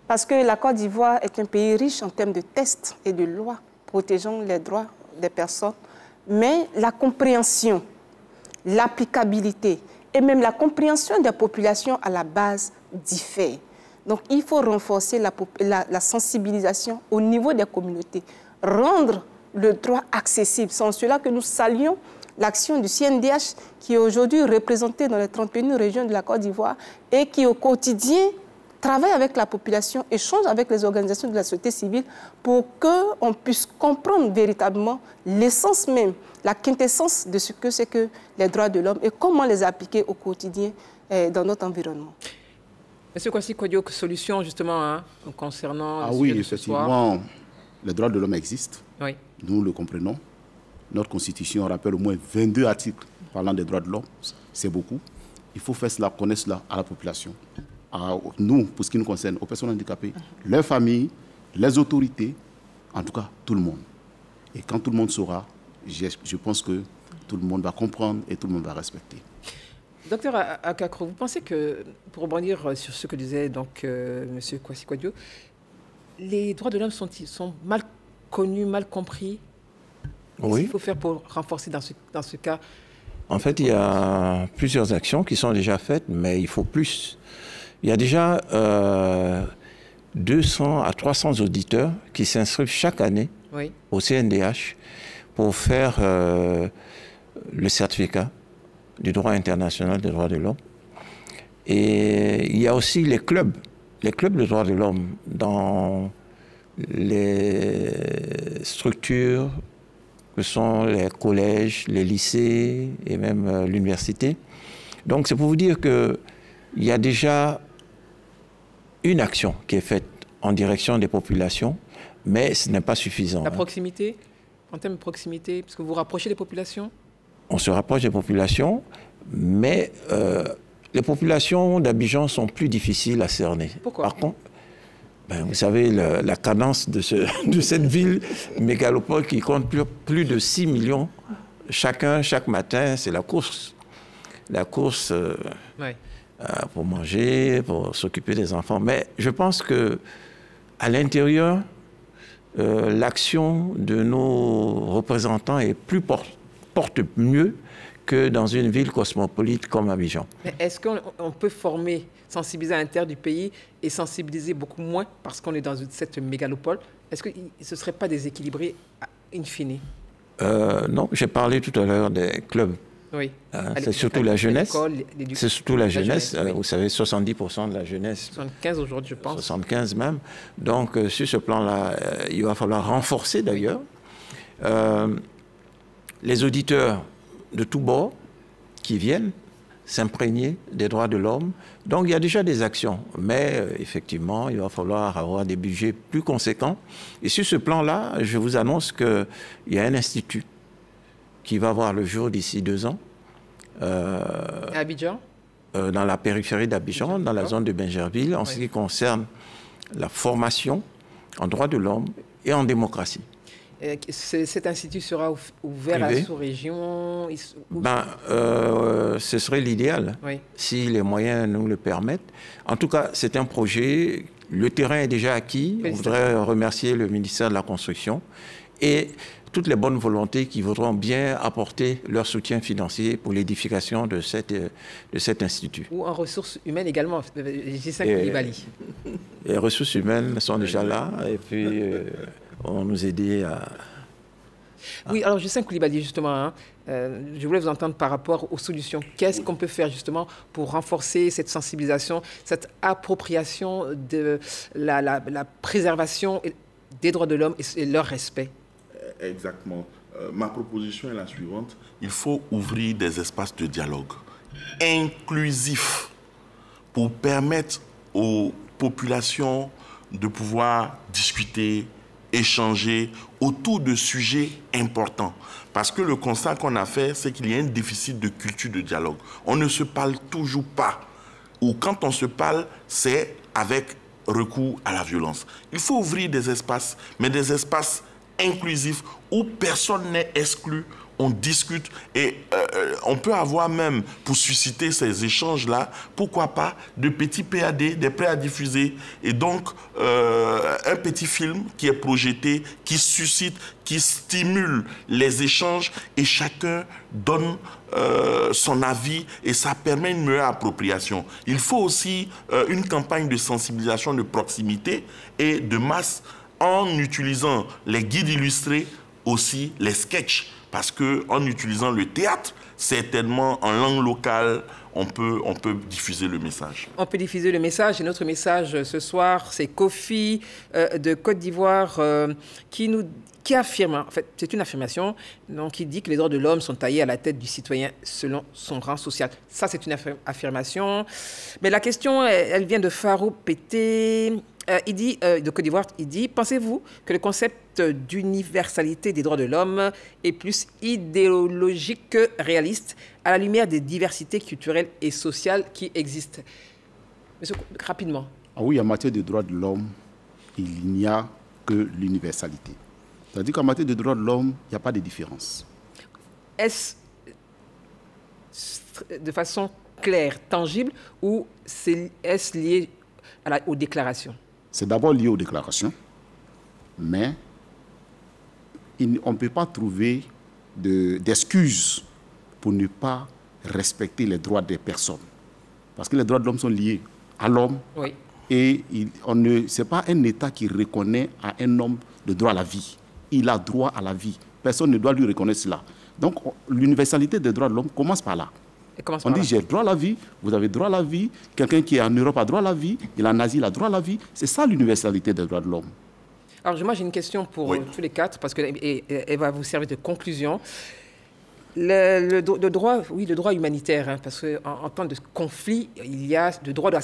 Parce que la Côte d'Ivoire est un pays riche en termes de tests et de lois protégeant les droits des personnes. Mais la compréhension, l'applicabilité et même la compréhension des populations à la base diffèrent. Donc il faut renforcer la sensibilisation au niveau des communautés, rendre le droit accessible. C'est en cela que nous saluons l'action du CNDH qui est aujourd'hui représenté dans les 31 régions de la Côte d'Ivoire et qui au quotidien travaille avec la population, échange avec les organisations de la société civile pour qu'on puisse comprendre véritablement l'essence même, la quintessence de ce que c'est que les droits de l'homme et comment les appliquer au quotidien dans notre environnement. Monsieur Kwasi Kwadwo, solution justement concernant... Ah oui, effectivement, les droits de l'homme existent. Oui. Nous le comprenons. Notre Constitution rappelle au moins 22 articles parlant des droits de l'homme. C'est beaucoup. Il faut faire cela, connaître cela à la population. À nous, pour ce qui nous concerne, aux personnes handicapées, leurs familles, les autorités, en tout cas tout le monde. Et quand tout le monde saura, je pense que tout le monde va comprendre et tout le monde va respecter. Docteur Akakro, vous pensez que, pour rebondir sur ce que disait donc M. Kwasi Kwadwo, les droits de l'homme sont mal connus, mal compris? Oui. Qu'est-ce qu'il faut faire pour renforcer dans ce cas? En fait, il y a plusieurs actions qui sont déjà faites, mais il faut plus. Il y a déjà 200 à 300 auditeurs qui s'inscrivent chaque année au CNDH pour faire le certificat du droit international des droits de l'homme. Et il y a aussi les clubs de droits de l'homme dans les structures que sont les collèges, les lycées et même l'université. Donc c'est pour vous dire qu'il y a déjà une action qui est faite en direction des populations, mais ce n'est pas suffisant. La proximité, en termes de proximité, parce que vous vous rapprochez des populations? On se rapproche des populations, mais les populations d'Abidjan sont plus difficiles à cerner. Pourquoi? Par contre, vous savez, la cadence de cette ville mégalopole qui compte plus de 6 millions, chaque matin, c'est la course. La course pour manger, pour s'occuper des enfants. Mais je pense qu'à l'intérieur, l'action de nos représentants est porte mieux que dans une ville cosmopolite comme Abidjan. Mais est-ce qu'on peut former, sensibiliser à l'intérieur du pays et sensibiliser beaucoup moins parce qu'on est dans cette mégalopole? Est-ce que ce ne serait pas déséquilibré in fine? Non, j'ai parlé tout à l'heure des clubs. Oui. C'est surtout la jeunesse. C'est surtout la jeunesse. Vous savez, 70% de la jeunesse. 75 aujourd'hui, je pense. 75 même. Donc, sur ce plan-là, il va falloir renforcer d'ailleurs. Les auditeurs de tous bords qui viennent s'imprégner des droits de l'homme. Donc, il y a déjà des actions. Mais, effectivement, il va falloir avoir des budgets plus conséquents. Et sur ce plan-là, je vous annonce qu'il y a un institut qui va voir le jour d'ici 2 ans. À Abidjan? Dans la périphérie d'Abidjan, dans la zone de Bingerville, en ce qui concerne la formation en droits de l'homme et en démocratie. Cet institut sera ouvert à la sous-région? Ce serait l'idéal, si les moyens nous le permettent. En tout cas, c'est un projet. Le terrain est déjà acquis. On voudrait remercier le ministère de la Construction et toutes les bonnes volontés qui voudront bien apporter leur soutien financier pour l'édification de cet institut. Ou en ressources humaines également, G5 Koulibaly. Les ressources humaines sont déjà là et puis on nous aider à... Oui, alors G5 Koulibaly, justement, je voulais vous entendre par rapport aux solutions. Qu'est-ce qu'on peut faire justement pour renforcer cette sensibilisation, cette appropriation de la préservation des droits de l'homme et leur respect? Exactement. Ma proposition est la suivante. Il faut ouvrir des espaces de dialogue inclusifs pour permettre aux populations de pouvoir discuter, échanger autour de sujets importants. Parce que le constat qu'on a fait, c'est qu'il y a un déficit de culture de dialogue. On ne se parle toujours pas. Ou quand on se parle, c'est avec recours à la violence. Il faut ouvrir des espaces, mais des espaces inclusif, où personne n'est exclu, on discute et on peut avoir même, pour susciter ces échanges-là, pourquoi pas, de petits PAD, des prêts à diffuser, et donc un petit film qui est projeté, qui suscite, qui stimule les échanges, et chacun donne son avis, et ça permet une meilleure appropriation. Il faut aussi une campagne de sensibilisation de proximité et de masse en utilisant les guides illustrés, aussi les sketchs, parce qu'en utilisant le théâtre, certainement en langue locale, on peut diffuser le message. On peut diffuser le message. Et notre message ce soir, c'est Kofi de Côte d'Ivoire qui affirme, en fait, c'est une affirmation, donc qui dit que les droits de l'homme sont taillés à la tête du citoyen selon son rang social. Ça, c'est une affirmation. Mais la question, elle vient de Farou Pété. Il dit, de Côte d'Ivoire, il dit, pensez-vous que le concept d'universalité des droits de l'homme est plus idéologique que réaliste à la lumière des diversités culturelles et sociales qui existent? Monsieur, rapidement. Ah oui, en matière de droits de l'homme, il n'y a que l'universalité. C'est-à-dire qu'en matière de droits de l'homme, il n'y a pas de différence. Est-ce de façon claire, tangible, ou est-ce lié aux déclarations? C'est d'abord lié aux déclarations, mais on ne peut pas trouver d'excuses pour ne pas respecter les droits des personnes. Parce que les droits de l'homme sont liés à l'homme. Oui. Et ce n'est pas un État qui reconnaît à un homme le droit à la vie. Il a droit à la vie. Personne ne doit lui reconnaître cela. Donc l'universalité des droits de l'homme commence par là. On dit j'ai droit à la vie, vous avez droit à la vie, quelqu'un qui est en Europe a droit à la vie, il est en Asie, il a droit à la vie. C'est ça l'universalité des droits de l'homme. Alors moi j'ai une question pour tous les quatre, parce qu'elle va vous servir de conclusion. Le droit humanitaire, hein, parce qu'en temps de conflit, le droit doit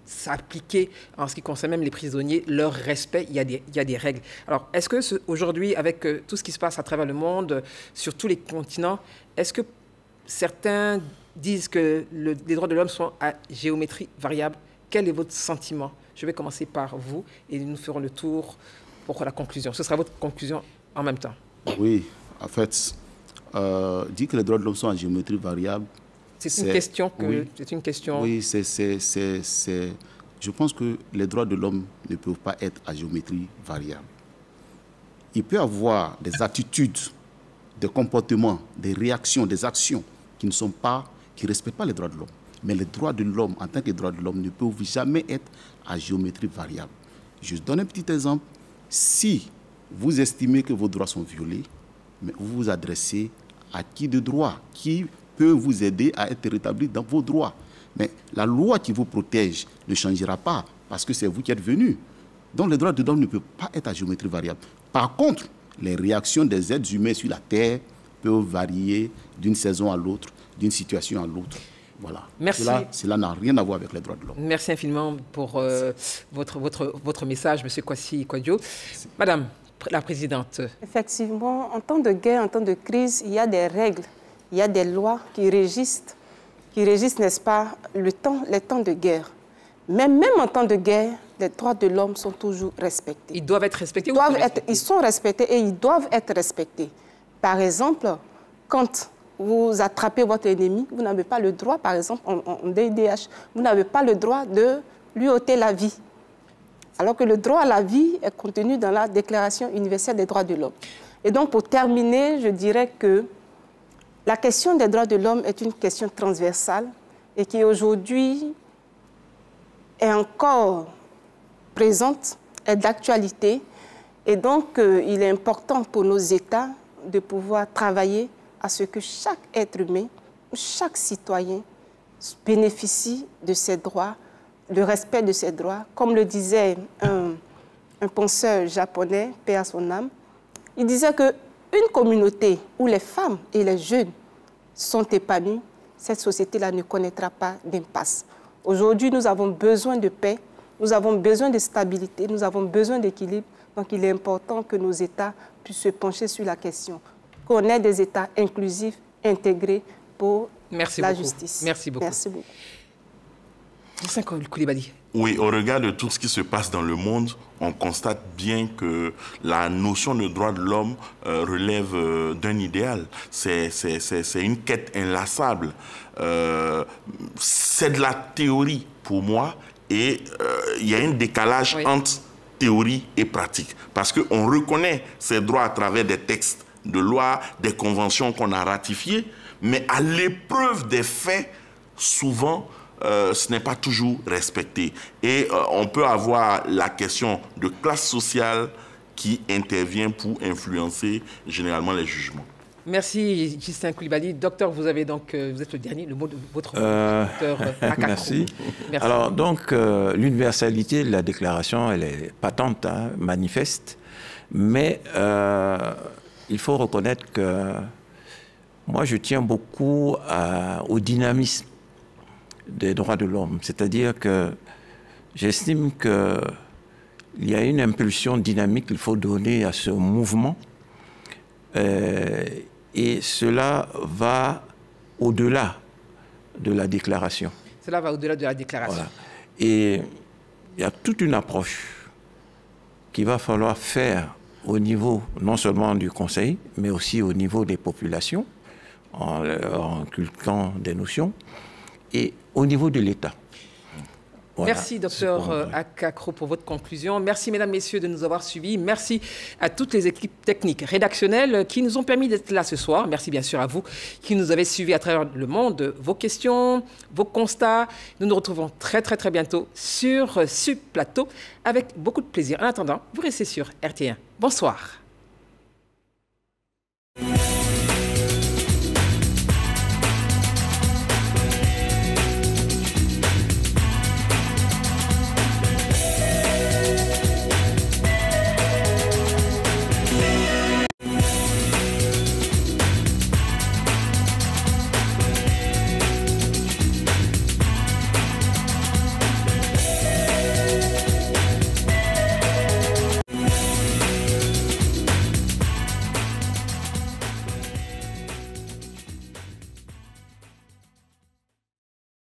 s'appliquer en ce qui concerne même les prisonniers, leur respect, il y a des règles. Alors est-ce que aujourd'hui, avec tout ce qui se passe à travers le monde, sur tous les continents, est-ce que certains disent que les droits de l'homme sont à géométrie variable? Quel est votre sentiment? Je vais commencer par vous et nous ferons le tour pour la conclusion. Ce sera votre conclusion en même temps. Oui, en fait, dire que les droits de l'homme sont à géométrie variable... C'est une question c'est une question... Oui, je pense que les droits de l'homme ne peuvent pas être à géométrie variable. Il peut y avoir des attitudes, des comportements, des réactions, des actions qui ne respectent pas les droits de l'homme. Mais les droits de l'homme, en tant que droits de l'homme, ne peuvent jamais être à géométrie variable. Je donne un petit exemple. Si vous estimez que vos droits sont violés, mais vous vous adressez à qui de droit, qui peut vous aider à être rétabli dans vos droits. Mais la loi qui vous protège ne changera pas parce que c'est vous qui êtes venu. Donc les droits de l'homme ne peuvent pas être à géométrie variable. Par contre, les réactions des êtres humains sur la Terre peuvent varier d'une saison à l'autre, d'une situation à l'autre. Voilà. Merci. Cela n'a rien à voir avec les droits de l'homme. Merci infiniment pour votre message, M. Kwasi Kwadjo. Madame la Présidente. Effectivement, en temps de guerre, en temps de crise, il y a des règles, il y a des lois qui régissent, n'est-ce pas, les temps de guerre. Mais même en temps de guerre, les droits de l'homme sont toujours respectés. Ils doivent être respectés Ils sont respectés et ils doivent être respectés. Par exemple, quand vous attrapez votre ennemi, vous n'avez pas le droit, par exemple, en DIDH, vous n'avez pas le droit de lui ôter la vie. Alors que le droit à la vie est contenu dans la Déclaration universelle des droits de l'homme. Et donc, pour terminer, je dirais que la question des droits de l'homme est une question transversale et qui aujourd'hui est encore présente, est d'actualité. Et donc, il est important pour nos États de pouvoir travailler à ce que chaque être humain, chaque citoyen bénéficie de ses droits, le respect de ses droits. Comme le disait un penseur japonais, paix à son âme, il disait qu'une communauté où les femmes et les jeunes sont épanouis, cette société-là ne connaîtra pas d'impasse. Aujourd'hui, nous avons besoin de paix, nous avons besoin de stabilité, nous avons besoin d'équilibre. Donc, il est important que nos États puissent se pencher sur la question, qu'on ait des États inclusifs, intégrés pour la justice. Merci beaucoup. Merci beaucoup. Koulibaly, Oui, au regard de tout ce qui se passe dans le monde, on constate bien que la notion de droit de l'homme relève d'un idéal. C'est une quête inlassable. C'est de la théorie pour moi et il y a un décalage entre théorie et pratique. Parce qu'on reconnaît ces droits à travers des textes de loi, des conventions qu'on a ratifiées, mais à l'épreuve des faits, souvent, ce n'est pas toujours respecté. Et on peut avoir la question de classe sociale qui intervient pour influencer généralement les jugements. Merci, Justin Coulibaly. Docteur, vous avez donc, vous êtes le dernier, le mot de votre docteur Akakrou. Merci. Alors, donc, l'universalité de la déclaration, elle est patente, hein, manifeste, mais il faut reconnaître que moi, je tiens beaucoup au dynamisme des droits de l'homme. C'est-à-dire que j'estime qu'il y a une impulsion dynamique qu'il faut donner à ce mouvement. Et cela va au-delà de la déclaration. Cela va au-delà de la déclaration. Voilà. Et il y a toute une approche qu'il va falloir faire au niveau non seulement du Conseil, mais aussi au niveau des populations, en inculquant des notions, et au niveau de l'État. Voilà. Merci, docteur Akakrou, pour votre conclusion. Merci, mesdames, messieurs, de nous avoir suivis. Merci à toutes les équipes techniques, rédactionnelles qui nous ont permis d'être là ce soir. Merci, bien sûr, à vous qui nous avez suivis à travers le monde. Vos questions, vos constats. Nous nous retrouvons très, très, très bientôt sur ce plateau avec beaucoup de plaisir. En attendant, vous restez sur RT1. Bonsoir.